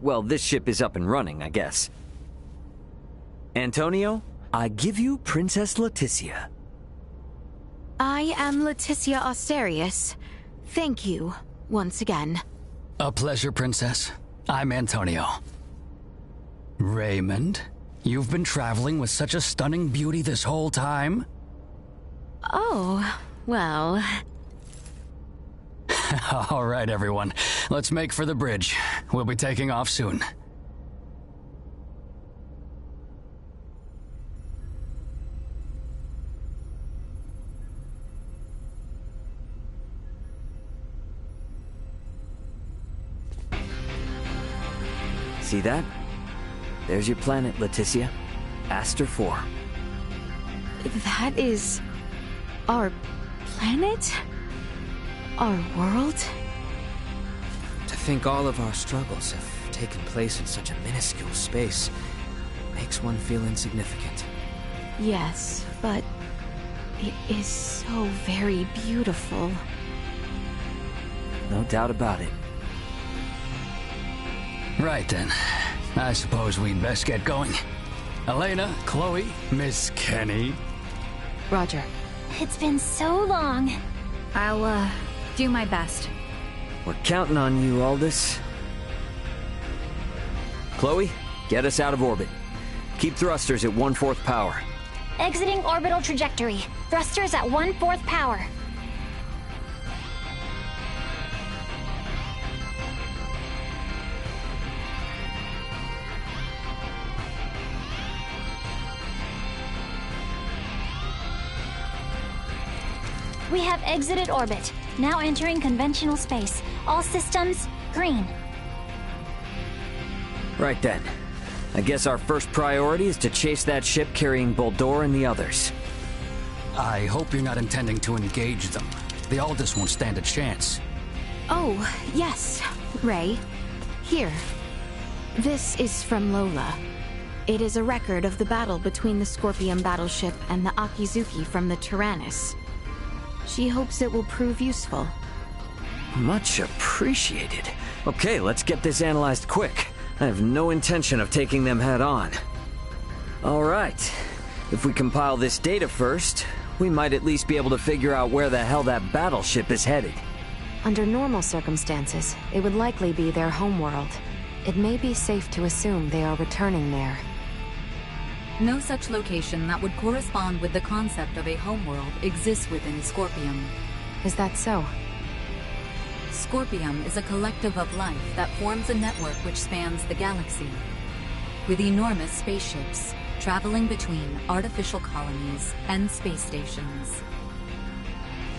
Well, this ship is up and running, I guess. Antonio, I give you Princess Leticia. I am Leticia Asterius. Thank you, once again. A pleasure, Princess. I'm Antonio. Raymond, you've been traveling with such a stunning beauty this whole time? Oh, well... All right, everyone. Let's make for the bridge. We'll be taking off soon. See that? There's your planet, Leticia. Aster 4. That is... our planet? Our world? To think all of our struggles have taken place in such a minuscule space makes one feel insignificant. Yes, but it is so very beautiful. No doubt about it. Right then. I suppose we'd best get going. Elena, Chloe, Miss Kenny. Roger. It's been so long. I'll, do my best. We're counting on you, Aldous. Chloe, get us out of orbit. Keep thrusters at 1/4 power. Exiting orbital trajectory. Thrusters at 1/4 power. We have exited orbit. Now entering conventional space. All systems, green. Right then. I guess our first priority is to chase that ship carrying Boldore and the others. I hope you're not intending to engage them. The Aldous won't stand a chance. Oh, yes, Ray. Here. This is from Lola. It is a record of the battle between the Scorpion battleship and the Akizuki from the Tyrannus. She hopes it will prove useful. Much appreciated. Okay, let's get this analyzed quick. I have no intention of taking them head on. All right. If we compile this data first, we might at least be able to figure out where the hell that battleship is headed. Under normal circumstances, it would likely be their homeworld. It may be safe to assume they are returning there. No such location that would correspond with the concept of a homeworld exists within Scorpium. Is that so? Scorpium is a collective of life that forms a network which spans the galaxy, with enormous spaceships traveling between artificial colonies and space stations.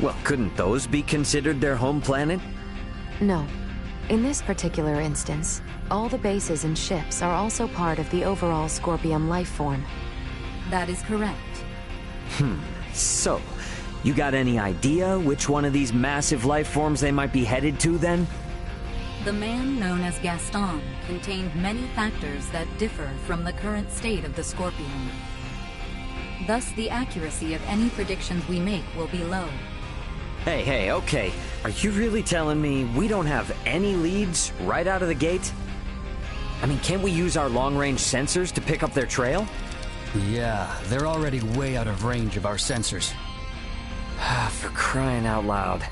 Well, couldn't those be considered their home planet? No. In this particular instance, all the bases and ships are also part of the overall Scorpium life form. That is correct. So, you got any idea which one of these massive life forms they might be headed to, then? The man known as Gaston contained many factors that differ from the current state of the Scorpion. Thus, the accuracy of any predictions we make will be low. Hey, okay. Are you really telling me we don't have any leads right out of the gate? I mean, can't we use our long-range sensors to pick up their trail? Yeah, they're already way out of range of our sensors. For crying out loud.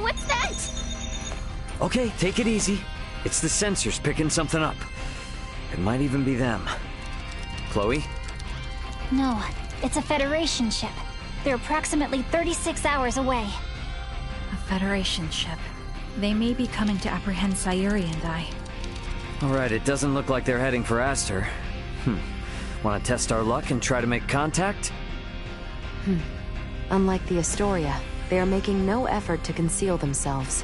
What's that? Okay, take it easy. It's the sensors picking something up. It might even be them. Chloe? No, it's a Federation ship. They're approximately 36 hours away. A Federation ship. They may be coming to apprehend Sayuri and I. Alright, it doesn't look like they're heading for Aster. Want to test our luck and try to make contact? Unlike the Astoria, they are making no effort to conceal themselves.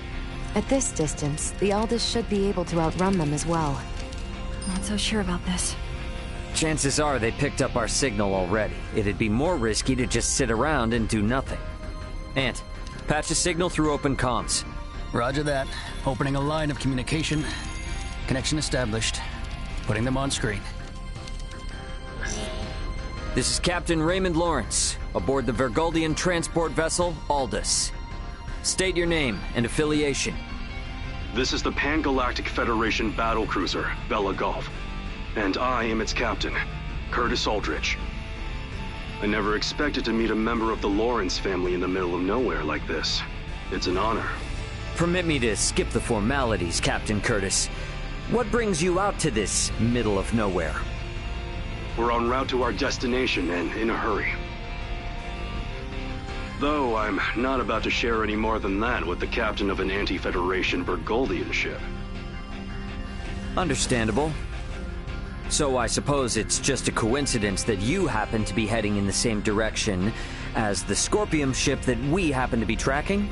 At this distance, the Aldous should be able to outrun them as well. Not so sure about this. Chances are they picked up our signal already. It'd be more risky to just sit around and do nothing. Ant, patch a signal through open comms. Roger that. Opening a line of communication. Connection established. Putting them on screen. This is Captain Raymond Lawrence, aboard the Vergoldian transport vessel, Aldous. State your name and affiliation. This is the Pan-Galactic Federation battlecruiser, Bella Golf, and I am its captain, Curtis Aldrich. I never expected to meet a member of the Lawrence family in the middle of nowhere like this. It's an honor. Permit me to skip the formalities, Captain Curtis. What brings you out to this middle of nowhere? We're en route to our destination and in a hurry. Though I'm not about to share any more than that with the captain of an anti-Federation Burgoldian ship. Understandable. So I suppose it's just a coincidence that you happen to be heading in the same direction as the Scorpium ship that we happen to be tracking?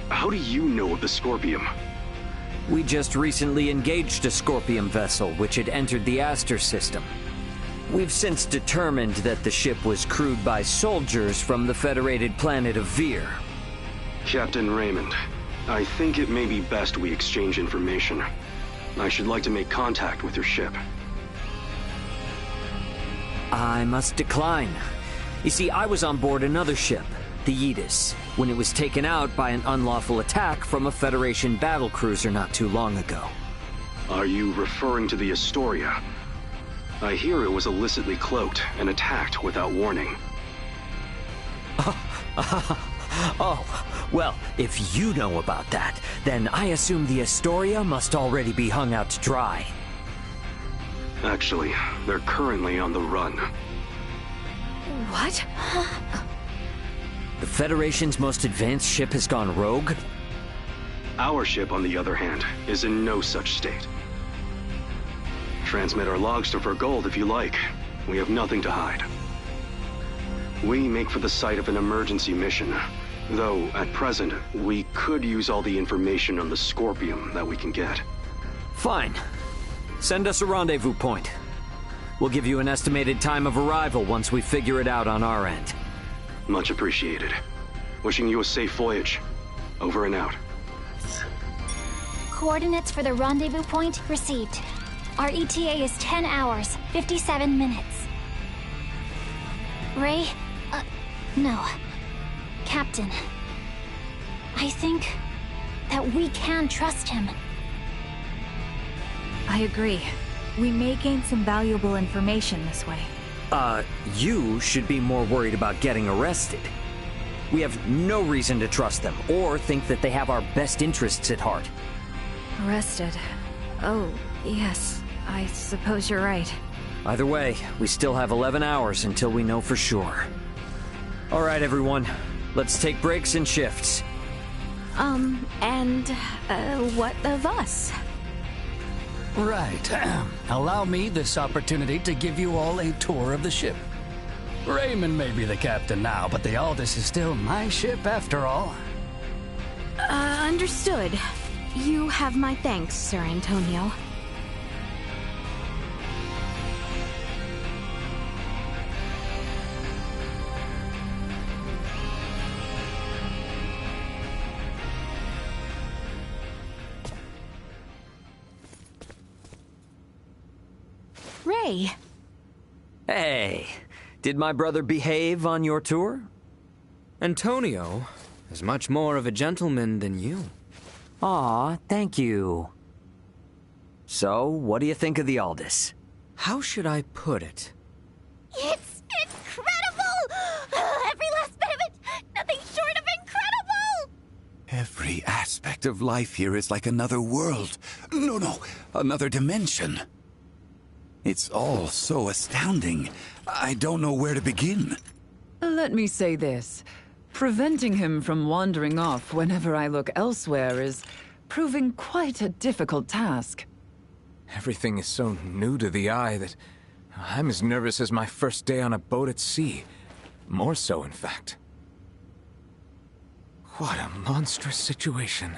How do you know of the Scorpium? We just recently engaged a Scorpium vessel which had entered the Aster system. We've since determined that the ship was crewed by soldiers from the federated planet of Vir. Captain Raymond, I think it may be best we exchange information. I should like to make contact with your ship. I must decline. You see, I was on board another ship, the Aegis, when it was taken out by an unlawful attack from a Federation battlecruiser not too long ago. Are you referring to the Astoria? I hear it was illicitly cloaked and attacked without warning. Oh, well, if you know about that, then I assume the Astoria must already be hung out to dry. Actually, they're currently on the run. What? The Federation's most advanced ship has gone rogue? Our ship, on the other hand, is in no such state. Transmit our logs to Vergold if you like. We have nothing to hide. We make for the site of an emergency mission, though at present, we could use all the information on the Scorpium that we can get. Fine. Send us a rendezvous point. We'll give you an estimated time of arrival once we figure it out on our end. Much appreciated. Wishing you a safe voyage. Over and out. Coordinates for the rendezvous point received. Our ETA is 10 hours, 57 minutes. Ray? No. Captain. I think that we can trust him. I agree. We may gain some valuable information this way. You should be more worried about getting arrested. We have no reason to trust them, or think that they have our best interests at heart. Arrested? Oh, yes. I suppose you're right. Either way, we still have 11 hours until we know for sure. All right, everyone. Let's take breaks and shifts. What of us? Right. Allow me this opportunity to give you all a tour of the ship. Raymond may be the captain now, but the Aldous is still my ship after all. Understood. You have my thanks, Sir Antonio. Ray. Hey, did my brother behave on your tour? Antonio is much more of a gentleman than you. Aw, thank you. So, what do you think of the Aldous? How should I put it? It's incredible! Every last bit of it! Nothing short of incredible! Every aspect of life here is like another world. No, another dimension. It's all so astounding. I don't know where to begin. Let me say this. Preventing him from wandering off whenever I look elsewhere is proving quite a difficult task. Everything is so new to the eye that I'm as nervous as my first day on a boat at sea. More so, in fact. What a monstrous situation.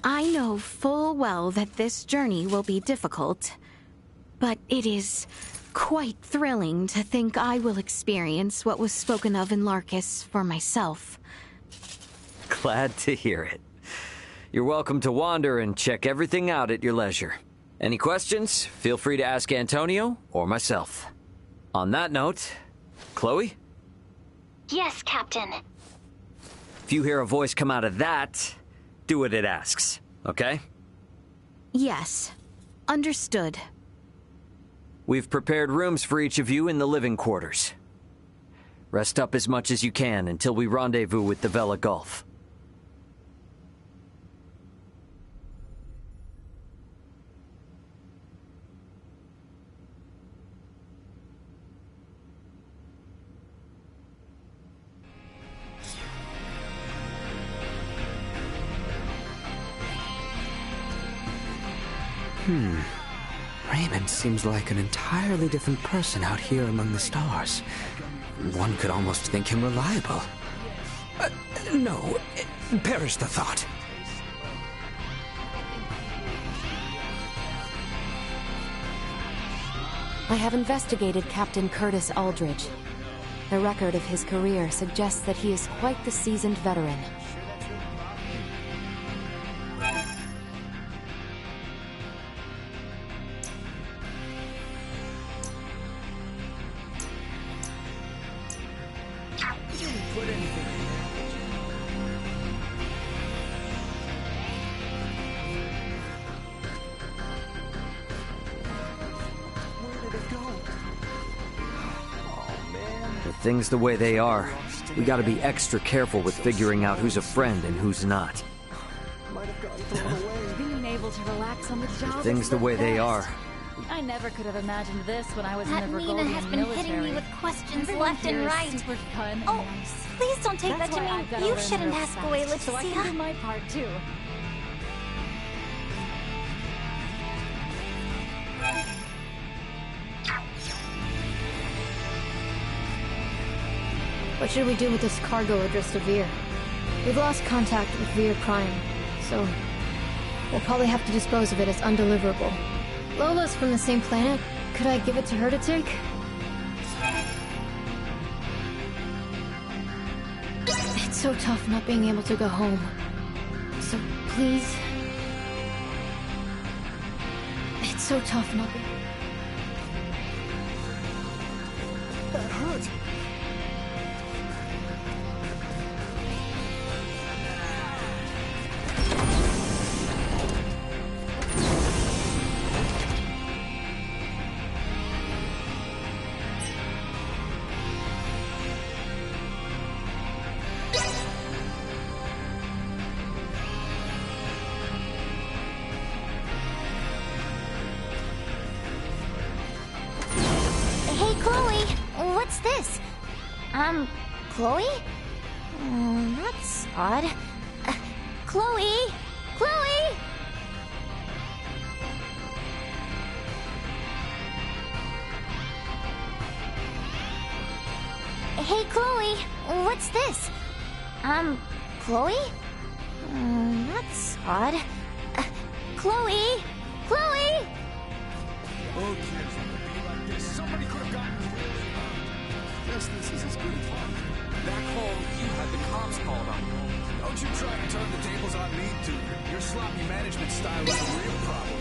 I know full well that this journey will be difficult, but it is quite thrilling to think I will experience what was spoken of in Larkus for myself. Glad to hear it. You're welcome to wander and check everything out at your leisure. Any questions? Feel free to ask Antonio or myself. On that note, Chloe? Yes, Captain. If if you hear a voice come out of that, do what it asks, okay? Yes. Understood. We've prepared rooms for each of you in the living quarters. Rest up as much as you can until we rendezvous with the Vela Gulf. Raymond seems like an entirely different person out here among the stars. One could almost think him reliable. No, perish the thought. I have investigated Captain Curtis Aldridge. The record of his career suggests that he is quite the seasoned veteran. Things the way they are, we gotta be extra careful with figuring out who's a friend and who's not. Being able to relax on the job. Things the way they are. I never could have imagined this when I was That in the Nina has Burgundian been military. hitting me with questions Everyone left and here is right. super fun and Oh, nice. please don't take That's that why to I've got mean you to learn shouldn't real ask fast, away, so I can do Leticia. my part too. What should we do with this cargo addressed to Veer? We've lost contact with Veer Prime, so we'll probably have to dispose of it as undeliverable. Lola's from the same planet. Could I give it to her to take? It's so tough not being able to go home. So please... It's so tough not being... That hurt! Hey, Chloe, what's this? Chloe? That's odd. Chloe? Chloe? Hey, Chloe, what's this? Chloe? That's odd. Chloe? Chloe? Oh, kids, like this. Somebody could have gotten guess this is as good as fun. Back home, you had the cops called on you. Don't you try to turn the tables on me, dude. Your sloppy management style is a real problem.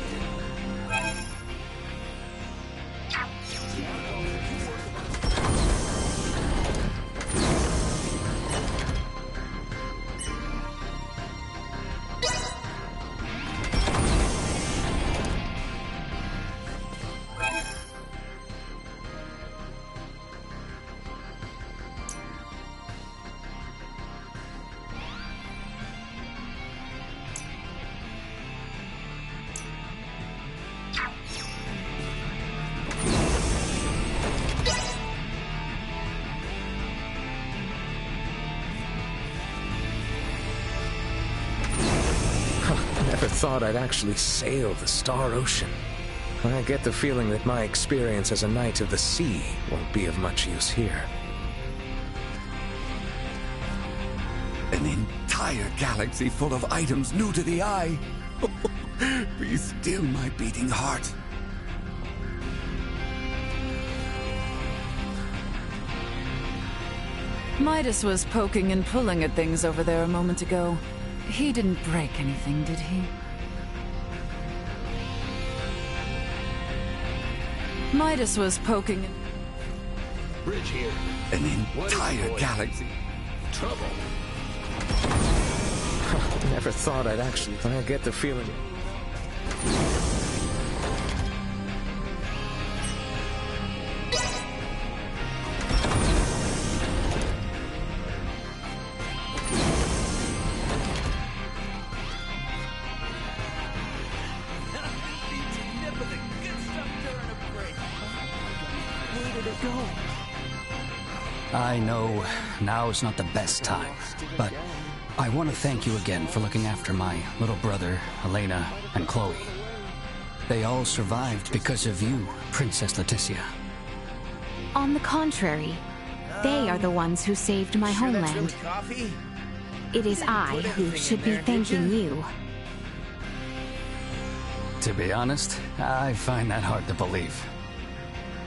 Never thought I'd actually sail the Star Ocean. I get the feeling that my experience as a Knight of the Sea won't be of much use here. An entire galaxy full of items new to the eye. Be still, my beating heart. Midas was poking and pulling at things over there a moment ago. He didn't break anything, did he? Midas was poking and... Bridge here. An entire galaxy. Trouble. Never thought I'd actually... I get the feeling... I know now is not the best time, but I want to thank you again for looking after my little brother, Elena, and Chloe. They all survived because of you, Princess Leticia. On the contrary, they are the ones who saved my homeland. It is I who should be thanking you. To be honest, I find that hard to believe.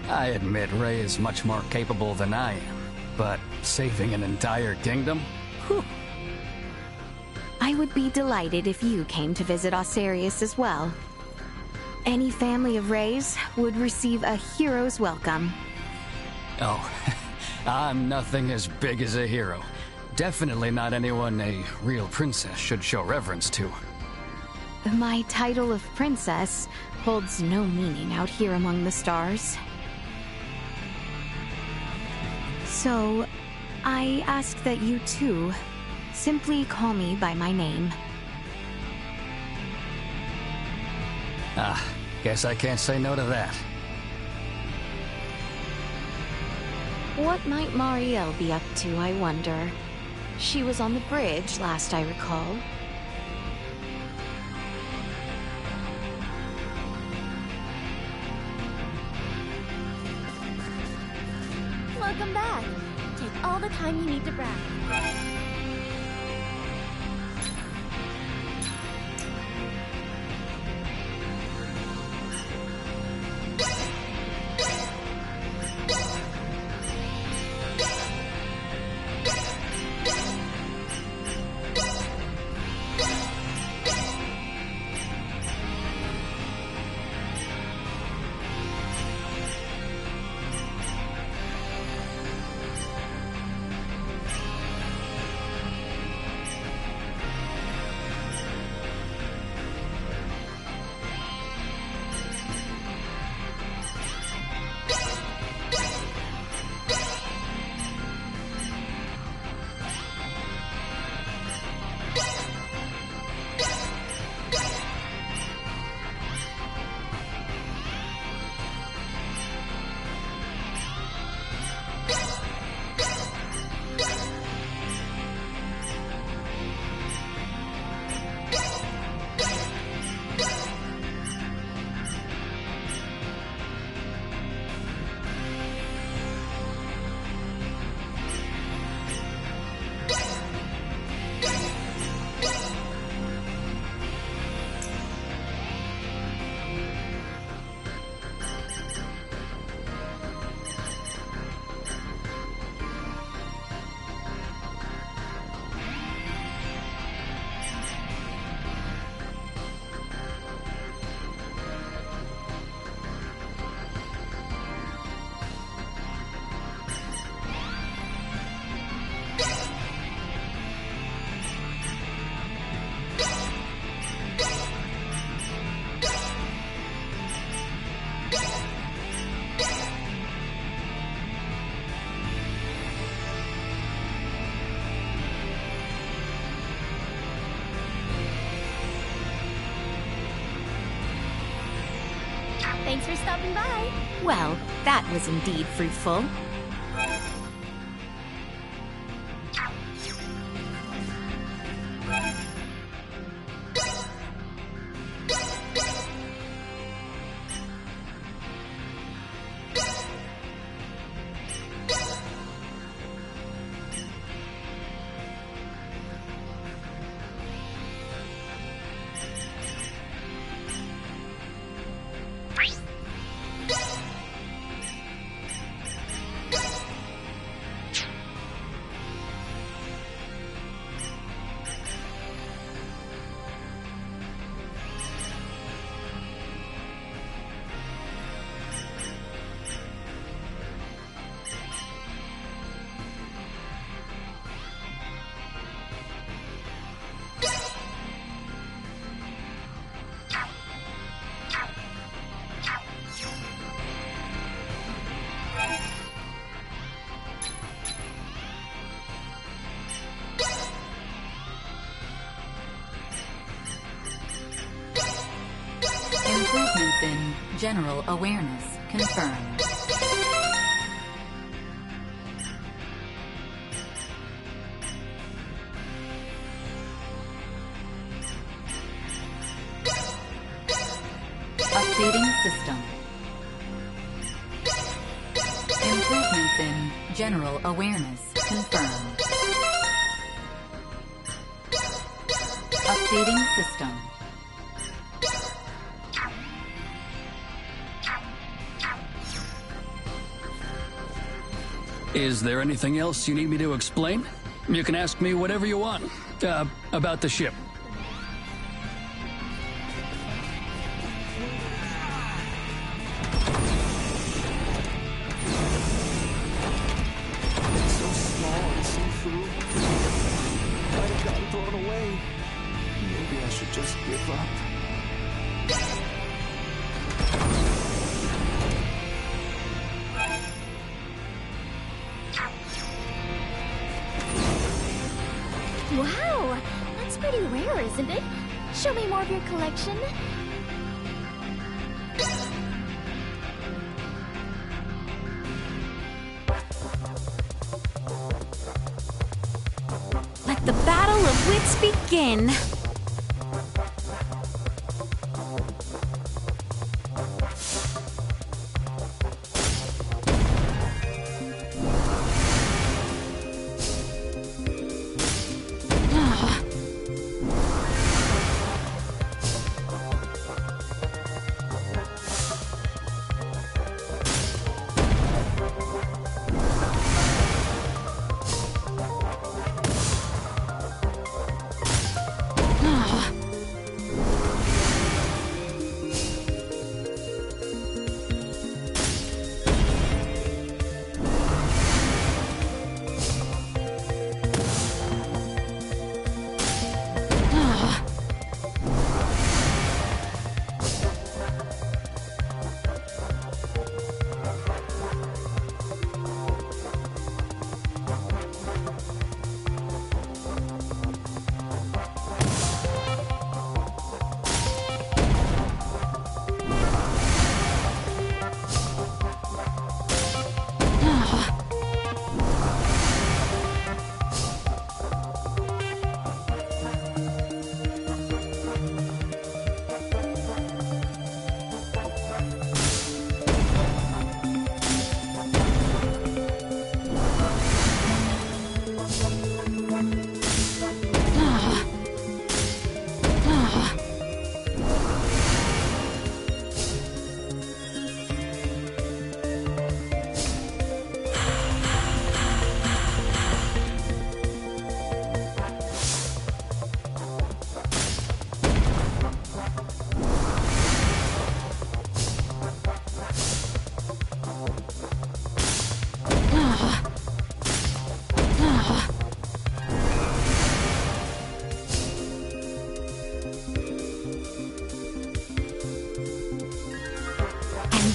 I admit Ray is much more capable than I am, but saving an entire kingdom? Whew. I would be delighted if you came to visit Osarius as well. Any family of Rays would receive a hero's welcome. Oh, I'm nothing as big as a hero. Definitely not anyone a real princess should show reverence to. My title of princess holds no meaning out here among the stars. So, I ask that you too simply call me by my name. Ah, guess I can't say no to that. What might Marielle be up to, I wonder? She was on the bridge, last I recall. Welcome back. Take all the time you need to brag. Thanks for stopping by. Well, that was indeed fruitful. General awareness confirmed. Updating system. Improvements in general awareness confirmed. Updating system. Is there anything else you need me to explain? You can ask me whatever you want about the ship. So small and see-through. Might have gotten thrown away. Maybe I should just give up. Wow, that's pretty rare, isn't it? Show me more of your collection. Let the battle of wits begin.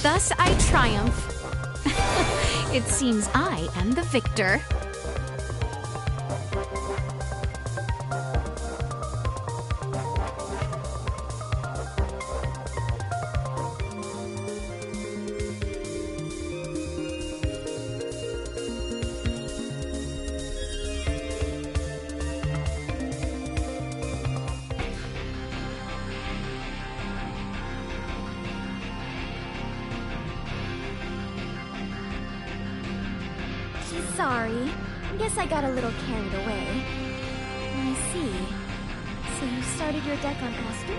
Thus I triumph. It seems I am the victor. Sorry. Guess I got a little carried away. I see. So you started your deck on Aster?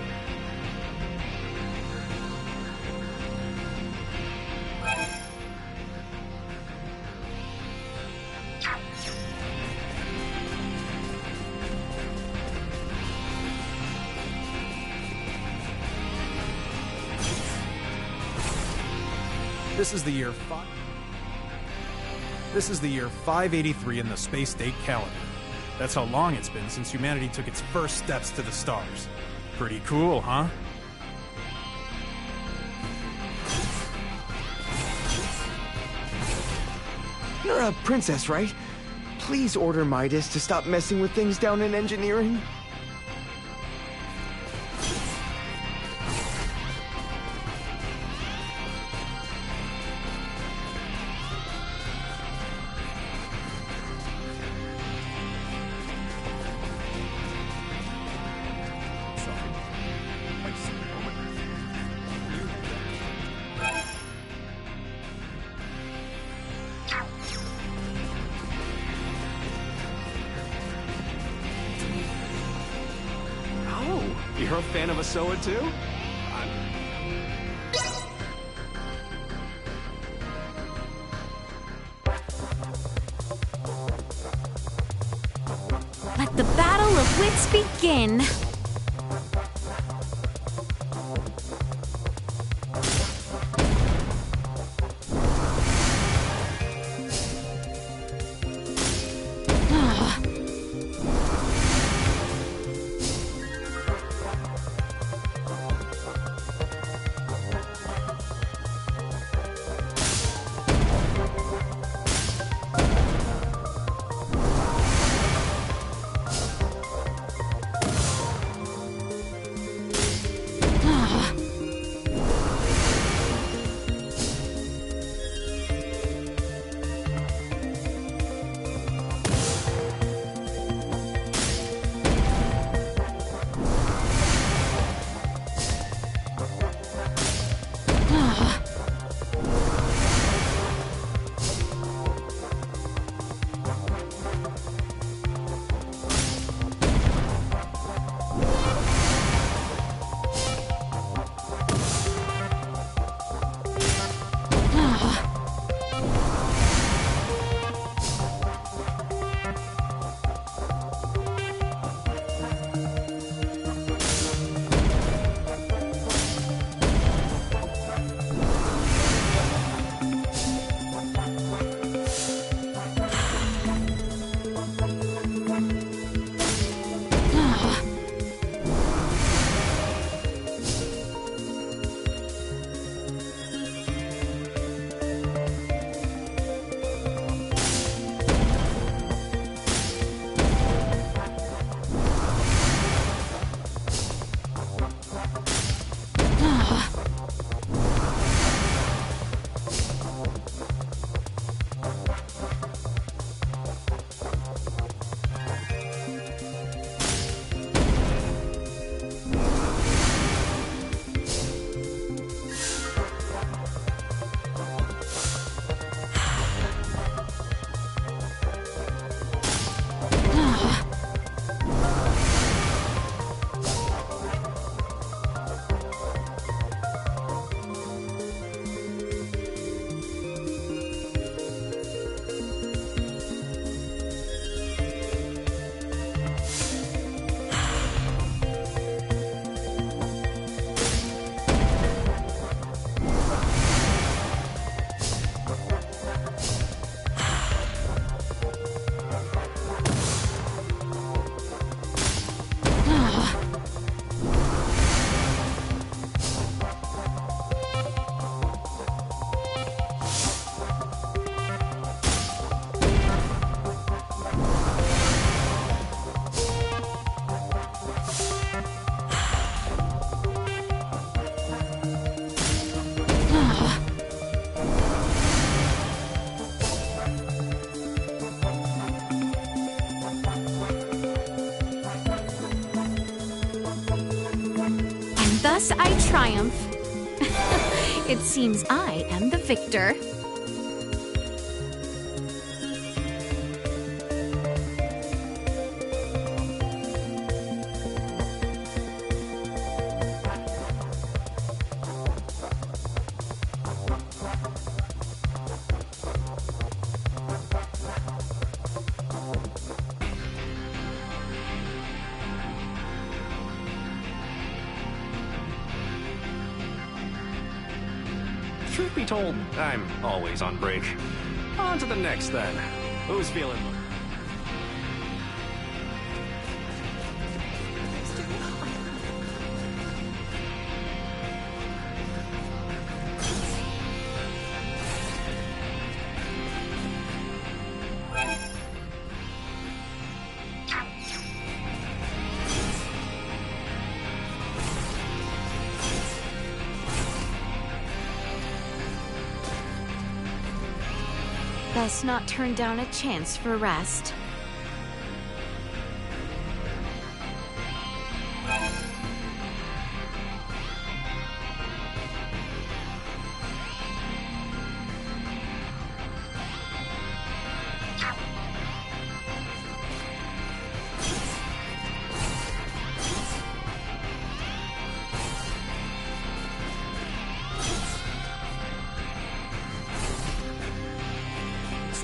This is the year 583 in the space date calendar. That's how long it's been since humanity took its first steps to the stars. Pretty cool, huh? You're a princess, right? Please order Midas to stop messing with things down in engineering. You're a fan of Asoa too? Let the battle of wits begin! Thus I triumph. It seems I am the victor. Truth be told, I'm always on break. On to the next, then. Who's feeling? Best not turn down a chance for rest.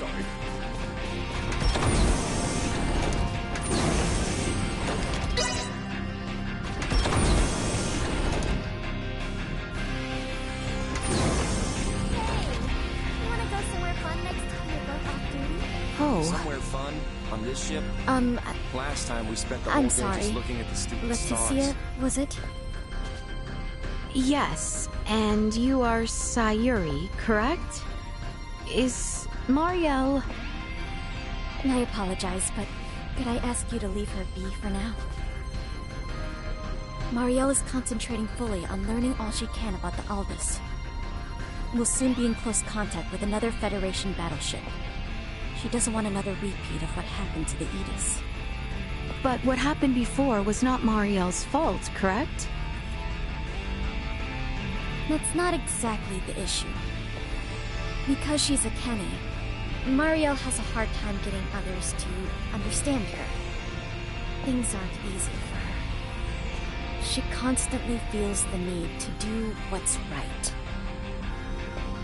sorry. Oh. Somewhere fun? On this ship? Last time we spent the I'm whole day sorry. just looking at the stupid stars. Leticia, was it? Yes, and you are Sayuri, correct? Is Marielle... I apologize, but could I ask you to leave her be for now? Marielle is concentrating fully on learning all she can about the Aldous. We'll soon be in close contact with another Federation battleship. She doesn't want another repeat of what happened to the Aegis. But what happened before was not Marielle's fault, correct? That's not exactly the issue. Because she's a Kenny, Marielle has a hard time getting others to understand her. Things aren't easy for her. She constantly feels the need to do what's right.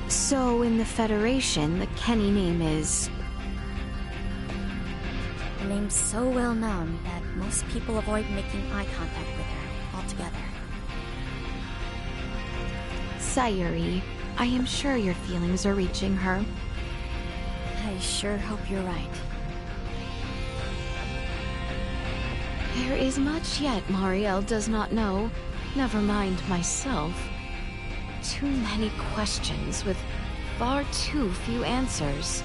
So in the Federation, the Kenny name is... The name's so well known that most people avoid making eye contact with her altogether. Sayuri, I am sure your feelings are reaching her. I sure hope you're right. There is much yet Marielle does not know, never mind myself. Too many questions with far too few answers.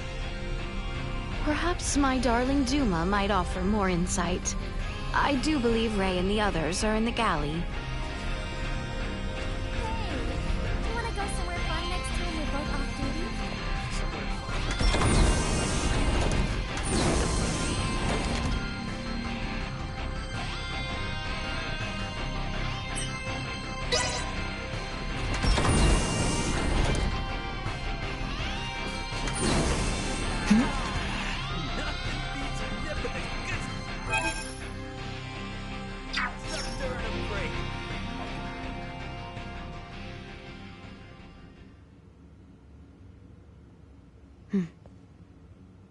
Perhaps my darling Duma might offer more insight. I do believe Ray and the others are in the galley. Do you want to go somewhere fun next time we're both off duty?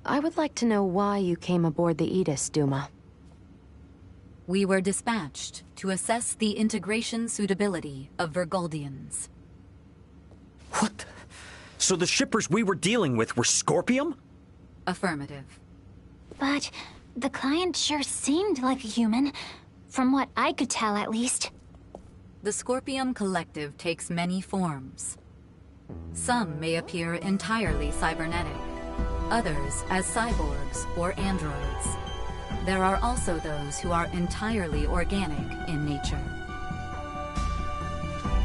I would like to know why you came aboard the Aegis, Duma. We were dispatched to assess the integration suitability of Vergoldians. What? So the shippers we were dealing with were Scorpium? Affirmative. But the client sure seemed like a human, from what I could tell at least. The Scorpium Collective takes many forms. Some may appear entirely cybernetic, others as cyborgs or androids. There are also those who are entirely organic in nature.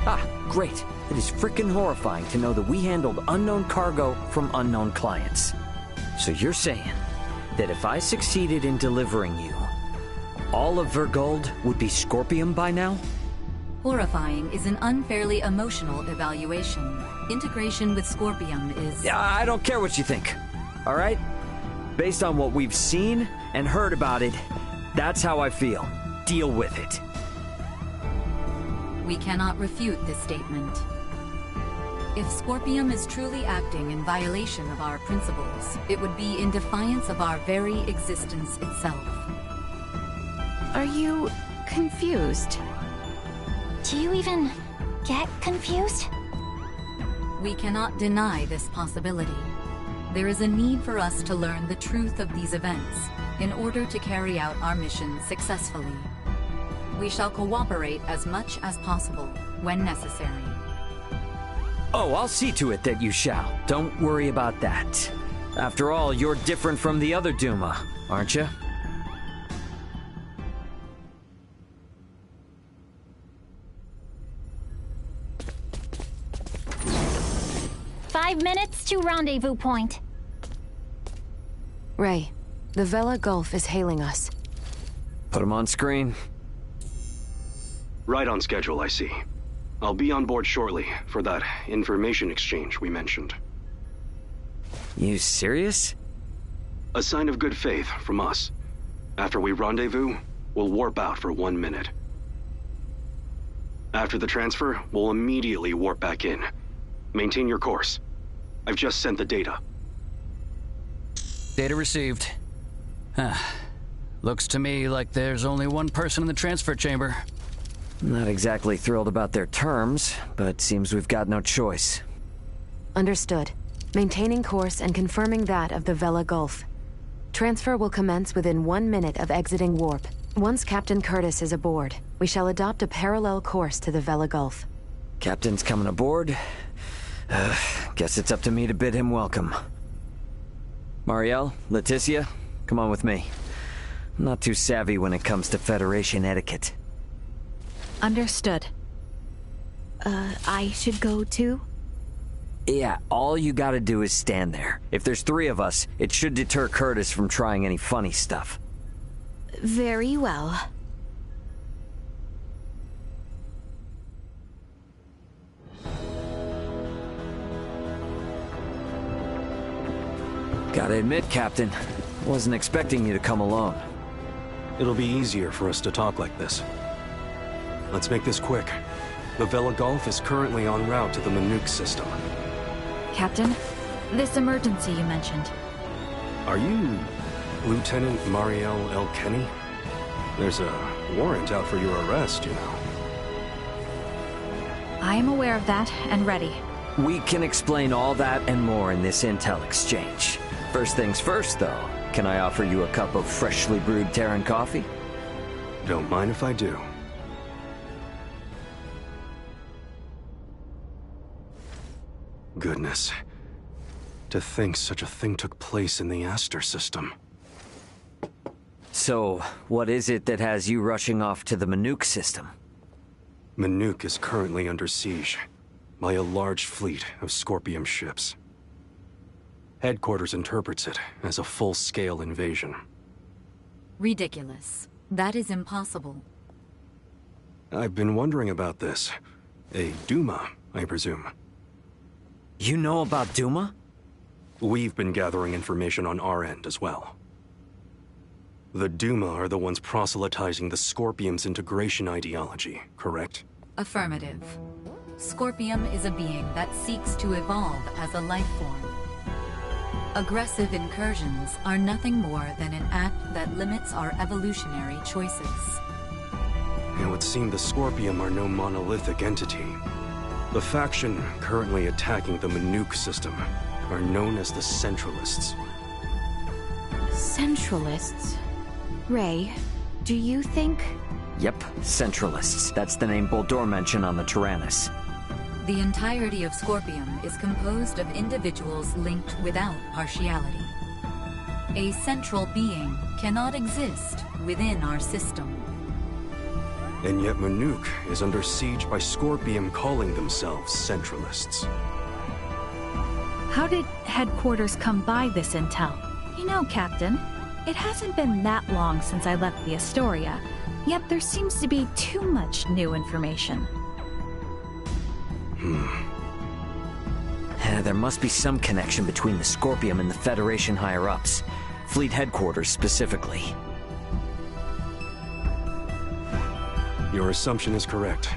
Ah, great. It is frickin' horrifying to know that we handled unknown cargo from unknown clients. So you're saying that if I succeeded in delivering you, all of Vergold would be Scorpium by now? Horrifying is an unfairly emotional evaluation. Integration with Scorpium is... I don't care what you think, all right? Based on what we've seen and heard about it, that's how I feel. Deal with it. We cannot refute this statement. If Scorpium is truly acting in violation of our principles, it would be in defiance of our very existence itself. Are you confused? Do you even get confused? We cannot deny this possibility. There is a need for us to learn the truth of these events in order to carry out our mission successfully. We shall cooperate as much as possible when necessary. Oh, I'll see to it that you shall. Don't worry about that. After all, you're different from the other Duma, aren't you? "5 minutes to rendezvous point." Ray, the Vela Gulf is hailing us. Put him on screen. Right on schedule, I see. I'll be on board shortly for that information exchange we mentioned. You serious? A sign of good faith from us. After we rendezvous, we'll warp out for 1 minute. After the transfer, we'll immediately warp back in. Maintain your course. I've just sent the data. Data received. Looks to me like there's only one person in the transfer chamber. Not exactly thrilled about their terms, but seems we've got no choice. Understood. Maintaining course and confirming that of the Vela Gulf. Transfer will commence within 1 minute of exiting warp. Once Captain Curtis is aboard, we shall adopt a parallel course to the Vela Gulf. Captain's coming aboard. Guess it's up to me to bid him welcome. Marielle, Leticia, come on with me. I'm not too savvy when it comes to Federation etiquette. Understood. I should go too? Yeah, all you gotta do is stand there. If there's 3 of us, it should deter Curtis from trying any funny stuff. Very well. Gotta admit, Captain, wasn't expecting you to come alone. It'll be easier for us to talk like this. Let's make this quick. The Vela Gulf is currently en route to the Manuk system. Captain, this emergency you mentioned. Are you Lieutenant Marielle L. Kenny? There's a warrant out for your arrest, you know. I am aware of that and ready. We can explain all that and more in this intel exchange. First things first, though. Can I offer you a cup of freshly brewed Terran coffee? Don't mind if I do. Goodness. To think such a thing took place in the Aster system. So, what is it that has you rushing off to the Manuk system? Manuk is currently under siege by a large fleet of Scorpium ships. Headquarters interprets it as a full-scale invasion. Ridiculous. That is impossible. I've been wondering about this. A Duma, I presume. You know about Duma? We've been gathering information on our end as well. The Duma are the ones proselytizing the Scorpium's integration ideology, correct? Affirmative. Scorpium is a being that seeks to evolve as a life form. Aggressive incursions are nothing more than an act that limits our evolutionary choices. It would seem the Scorpium are no monolithic entity. The faction currently attacking the Manuk system are known as the Centralists. Centralists? Ray, do you think... Yep, Centralists. That's the name Boldur mentioned on the Tyrannus. The entirety of Scorpium is composed of individuals linked without partiality. A central being cannot exist within our system. And yet Manuk is under siege by Scorpium calling themselves Centralists. How did Headquarters come by this intel? You know, Captain, it hasn't been that long since I left the Astoria, yet there seems to be too much new information. There must be some connection between the Scorpium and the Federation higher-ups. Fleet Headquarters, specifically. Your assumption is correct.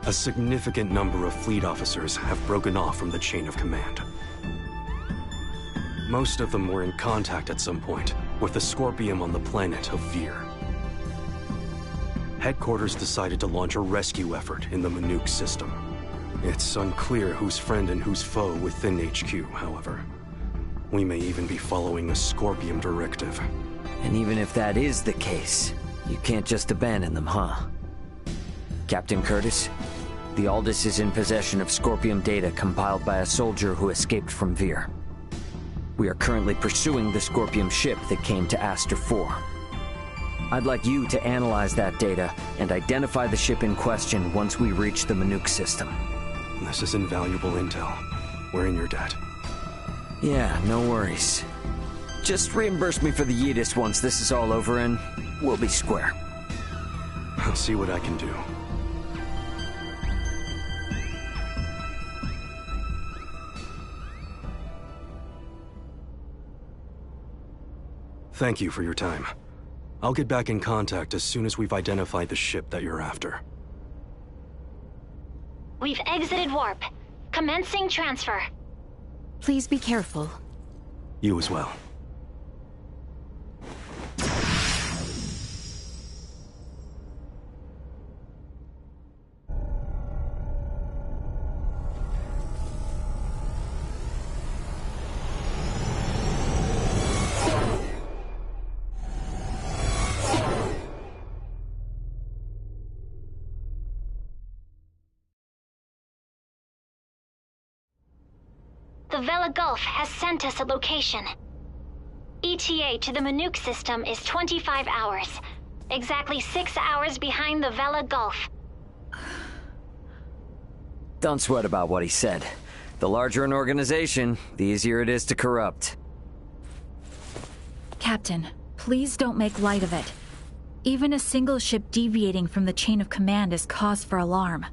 A significant number of fleet officers have broken off from the chain of command. Most of them were in contact at some point with the Scorpium on the planet of Vir. Headquarters decided to launch a rescue effort in the Manuk system. It's unclear who's friend and who's foe within HQ, however. We may even be following a Scorpium directive. And even if that is the case, you can't just abandon them, huh? Captain Curtis, the Aldous is in possession of Scorpium data compiled by a soldier who escaped from Vir. We are currently pursuing the Scorpium ship that came to Aster 4. I'd like you to analyze that data and identify the ship in question once we reach the Manuk system. This is invaluable intel. We're in your debt. Yeah, no worries. Just reimburse me for the Yidis once this is all over and we'll be square. I'll see what I can do. Thank you for your time. I'll get back in contact as soon as we've identified the ship that you're after. We've exited warp. Commencing transfer. Please be careful. You as well. Vela Gulf has sent us a location. ETA to the Manuk system is 25 hours. Exactly 6 hours behind the Vela Gulf. Don't sweat about what he said. The larger an organization, the easier it is to corrupt. Captain, please don't make light of it. Even a single ship deviating from the chain of command is cause for alarm.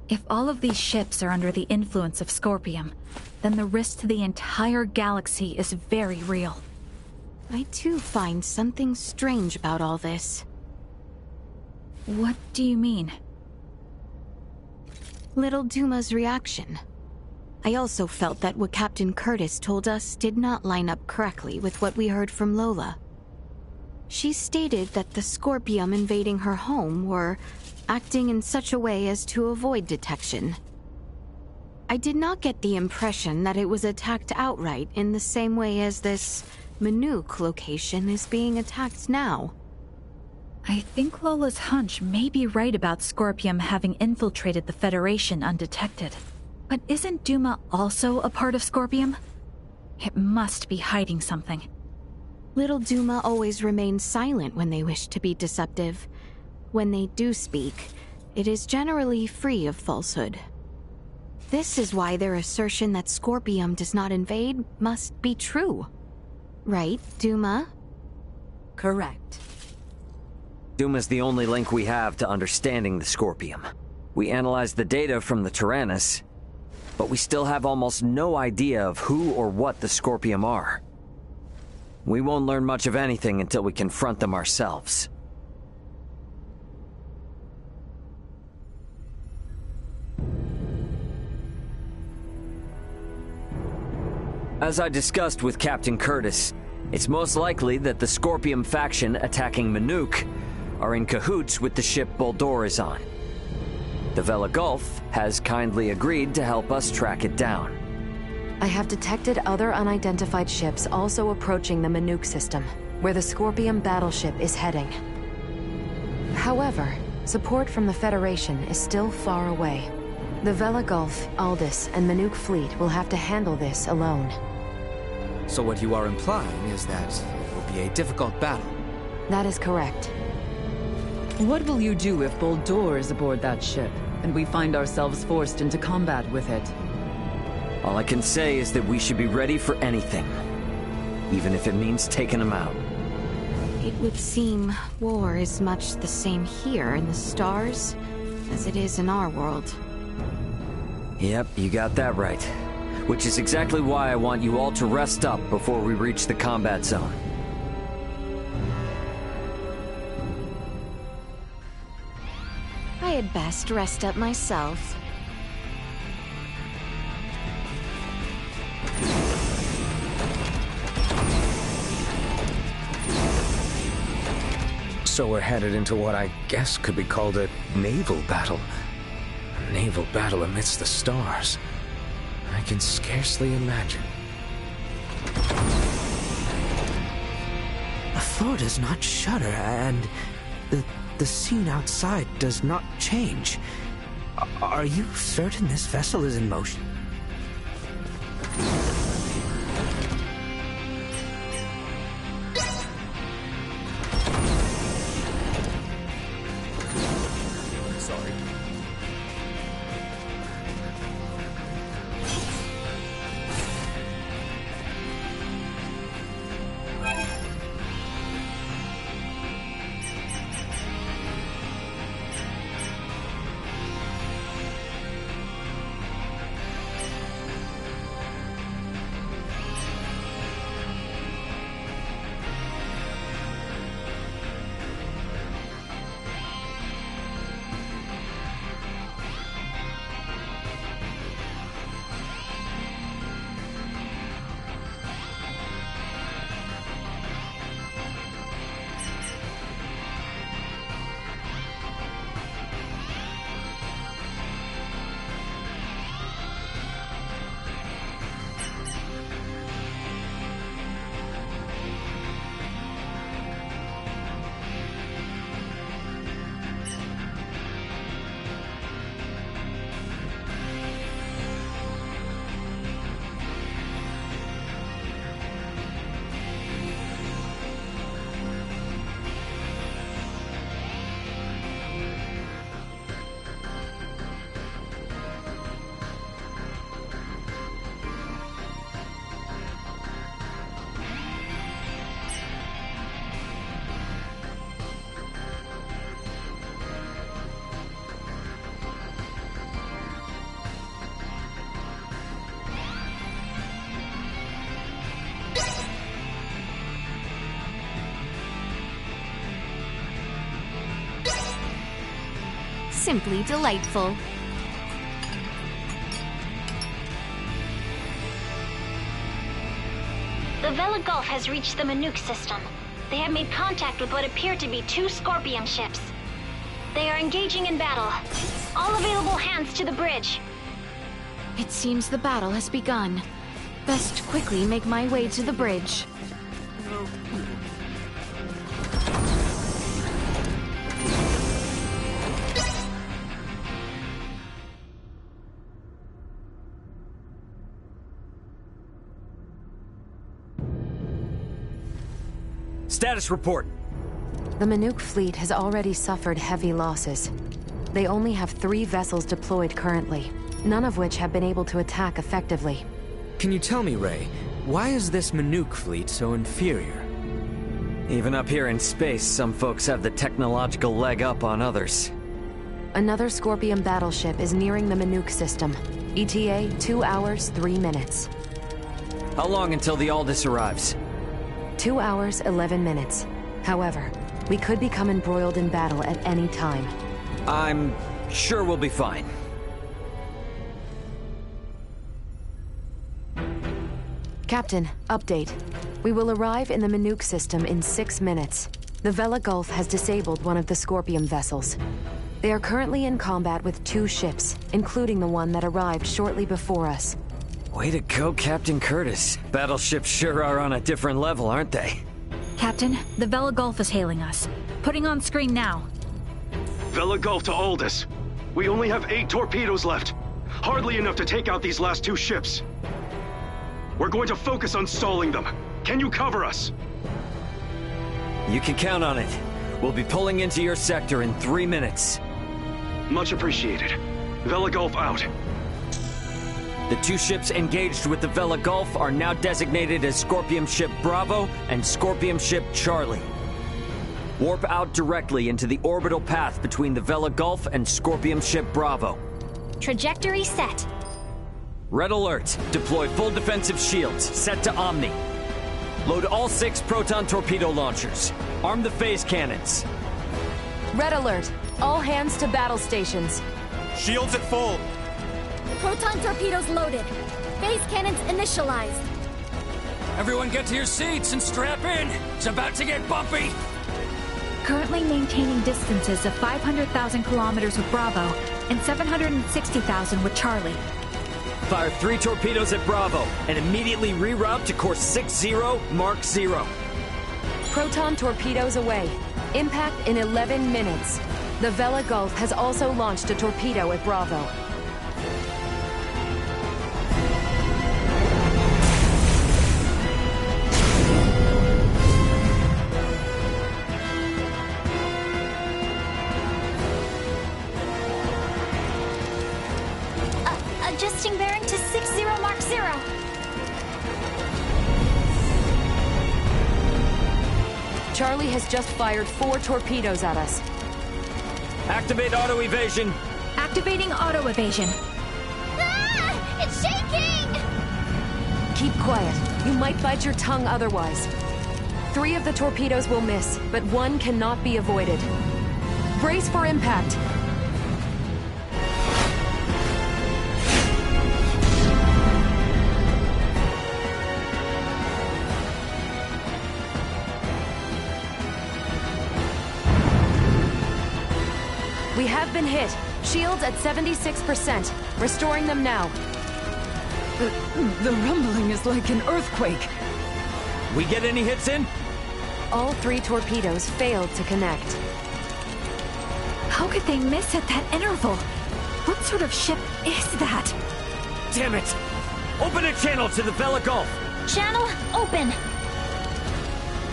If all of these ships are under the influence of Scorpium, then the risk to the entire galaxy is very real. I too find something strange about all this. What do you mean? Little Duma's reaction. I also felt that what Captain Curtis told us did not line up correctly with what we heard from Lola. She stated that the Scorpium invading her home were acting in such a way as to avoid detection. I did not get the impression that it was attacked outright in the same way as this Manuk location is being attacked now. I think Lola's hunch may be right about Scorpium having infiltrated the Federation undetected. But isn't Duma also a part of Scorpium? It must be hiding something. Little Duma always remains silent when they wish to be deceptive. When they do speak, it is generally free of falsehood. This is why their assertion that Scorpium does not invade must be true. Right, Duma? Correct. Duma's the only link we have to understanding the Scorpium. We analyzed the data from the Tyrannus, but we still have almost no idea of who or what the Scorpium are. We won't learn much of anything until we confront them ourselves. As I discussed with Captain Curtis, it's most likely that the Scorpium faction attacking Manuk are in cahoots with the ship Boldore is on. The Vela Gulf has kindly agreed to help us track it down. I have detected other unidentified ships also approaching the Manuk system, where the Scorpium battleship is heading. However, support from the Federation is still far away. The Vela Gulf, Aldous, and Manuk fleet will have to handle this alone. So what you are implying is that it will be a difficult battle. That is correct. What will you do if Boldore is aboard that ship, and we find ourselves forced into combat with it? All I can say is that we should be ready for anything, even if it means taking them out. It would seem war is much the same here in the stars as it is in our world. Yep, you got that right. Which is exactly why I want you all to rest up before we reach the combat zone. I had best rest up myself. So we're headed into what I guess could be called a naval battle. A naval battle amidst the stars. I can scarcely imagine. Thor does not shudder, and the scene outside does not change. Are you certain this vessel is in motion? Sorry. simply delightful. The Vela Gulf has reached the Manuk system. They have made contact with what appear to be 2 Scorpium ships. They are engaging in battle. All available hands to the bridge. It seems the battle has begun. Best quickly make my way to the bridge. Status report. The Manuk fleet has already suffered heavy losses. They only have 3 vessels deployed currently, none of which have been able to attack effectively. Can you tell me, Ray, why is this Manuk fleet so inferior? Even up here in space, some folks have the technological leg up on others. Another Scorpion battleship is nearing the Manuk system. ETA 2 hours, 3 minutes. How long until the Aldous arrives? 2 hours, 11 minutes. However, we could become embroiled in battle at any time. I'm sure we'll be fine. Captain, update. We will arrive in the Manuk system in 6 minutes. The Vela Gulf has disabled one of the Scorpion vessels. They are currently in combat with 2 ships, including the one that arrived shortly before us. Way to go, Captain Curtis. Battleships sure are on a different level, aren't they? Captain, the Vela Gulf is hailing us. Putting on screen now. Vela Gulf to Aldous. We only have 8 torpedoes left. Hardly enough to take out these last 2 ships. We're going to focus on stalling them. Can you cover us? You can count on it. We'll be pulling into your sector in 3 minutes. Much appreciated. Vela Gulf out. The 2 ships engaged with the Vela Gulf are now designated as Scorpion Ship Bravo and Scorpion Ship Charlie. Warp out directly into the orbital path between the Vela Gulf and Scorpion Ship Bravo. Trajectory set. Red alert. Deploy full defensive shields. Set to Omni. Load all 6 proton torpedo launchers. Arm the phase cannons. Red alert. All hands to battle stations. Shields at full. Proton torpedoes loaded. Phase cannons initialized. Everyone get to your seats and strap in. It's about to get bumpy. Currently maintaining distances of 500,000 kilometers with Bravo and 760,000 with Charlie. Fire 3 torpedoes at Bravo and immediately reroute to course 60, Mark 0. Proton torpedoes away. Impact in 11 minutes. The Vela Gulf has also launched a torpedo at Bravo. Adjusting bearing to 60 Mark 0. Charlie has just fired 4 torpedoes at us. Activate auto evasion. Activating auto evasion. Ah! It's shaking! Keep quiet. You might bite your tongue otherwise. 3 of the torpedoes will miss, but 1 cannot be avoided. Brace for impact. We have been hit. Shields at 76%. Restoring them now. The rumbling is like an earthquake. We get any hits in? All 3 torpedoes failed to connect. How could they miss at that interval? What sort of ship is that? Damn it! Open a channel to the Vela Gulf. Channel open.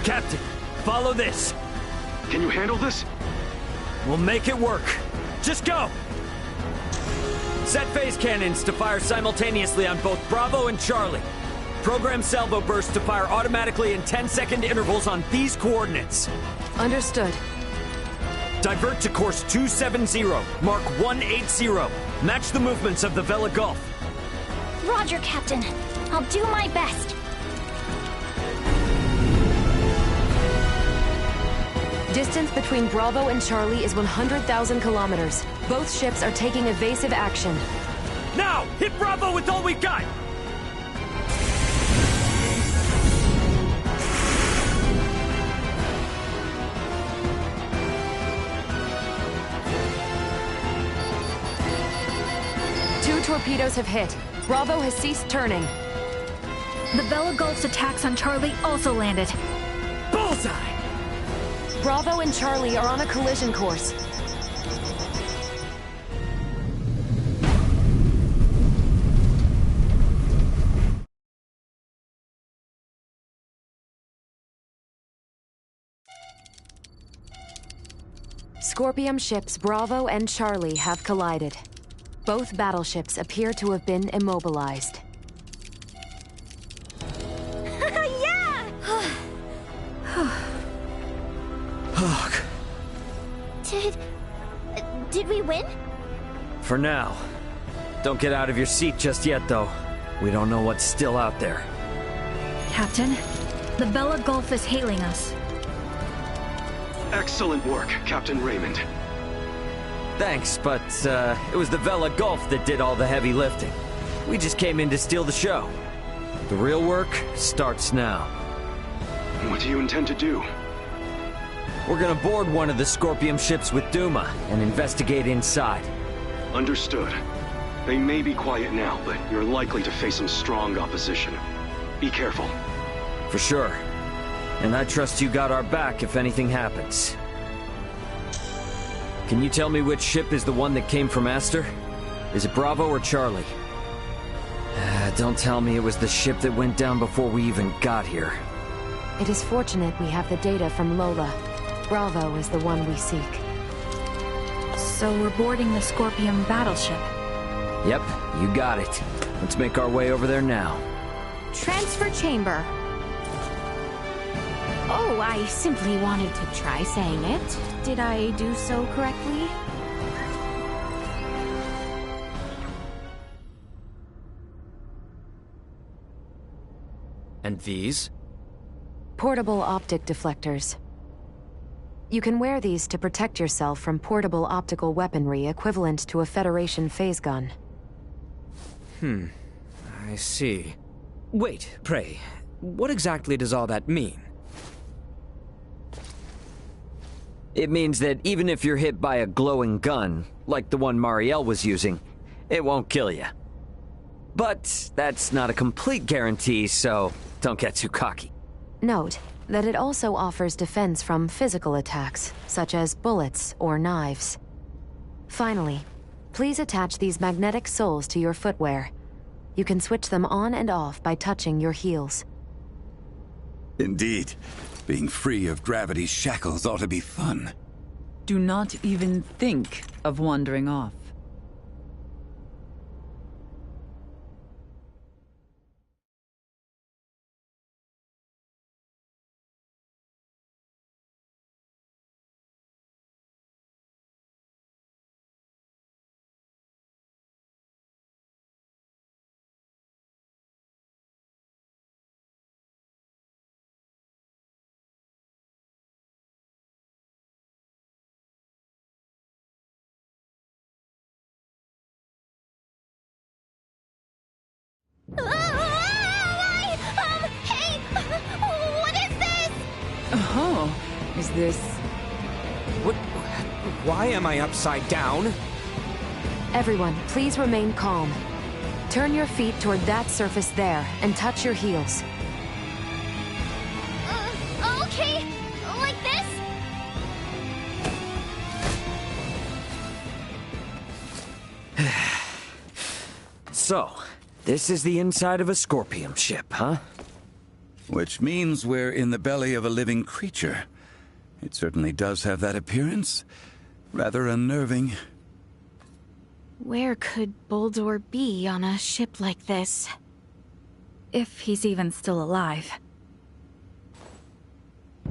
Captain, follow this. Can you handle this? We'll make it work. Just go! Set phase cannons to fire simultaneously on both Bravo and Charlie. Program salvo bursts to fire automatically in 10-second intervals on these coordinates. Understood. Divert to course 270, Mark 180. Match the movements of the Vela Gulf. Roger, Captain. I'll do my best. distance between Bravo and Charlie is 100,000 kilometers. Both ships are taking evasive action. Now! Hit Bravo with all we've got! Two torpedoes have hit. Bravo has ceased turning. The Bella Gulf's attacks on Charlie also landed. Bullseye! Bravo and Charlie are on a collision course. Scorpium ships Bravo and Charlie have collided. Both battleships appear to have been immobilized. Yeah! Ugh. Did we win? For now. Don't get out of your seat just yet, though. We don't know what's still out there. Captain, the Bella Gulf is hailing us. Excellent work, Captain Raymond. Thanks, but it was the Vela Gulf that did all the heavy lifting. We just came in to steal the show. The real work starts now. What do you intend to do? We're gonna board one of the Scorpium ships with Duma and investigate inside. Understood. They may be quiet now, but you're likely to face some strong opposition. Be careful. For sure. And I trust you got our back if anything happens. Can you tell me which ship is the one that came from Aster? Is it Bravo or Charlie? Don't tell me it was the ship that went down before we even got here. It is fortunate we have the data from Lola. Bravo is the one we seek. So we're boarding the Scorpium battleship. Yep, you got it. Let's make our way over there now. Transfer chamber. Oh, I simply wanted to try saying it. Did I do so correctly? And these? Portable optic deflectors. You can wear these to protect yourself from portable optical weaponry equivalent to a Federation phase gun. I see. Wait, pray, what exactly does all that mean? It means that even if you're hit by a glowing gun, like the one Marielle was using, it won't kill you. But that's not a complete guarantee, so don't get too cocky. Note that it also offers defense from physical attacks, such as bullets or knives. Finally, please attach these magnetic soles to your footwear. You can switch them on and off by touching your heels. Indeed. Being free of gravity's shackles ought to be fun. Do not even think of wandering off. Hey! What is this? Oh, is this... What? Why am I upside down? Everyone, please remain calm. Turn your feet toward that surface there and touch your heels. Okay. Like this? So, this is the inside of a Scorpium ship, huh? Which means we're in the belly of a living creature. It certainly does have that appearance. Rather unnerving. Where could Boldor be on a ship like this? If he's even still alive.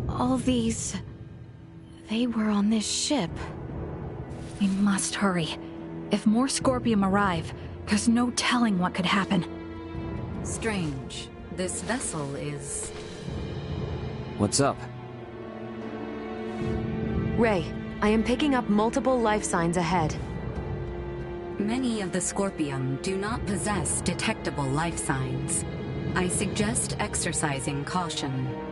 All these... they were on this ship. We must hurry. If more Scorpium arrive, there's no telling what could happen. Strange. This vessel is... What's up? Ray, I am picking up multiple life signs ahead. Many of the Scorpium do not possess detectable life signs. I suggest exercising caution.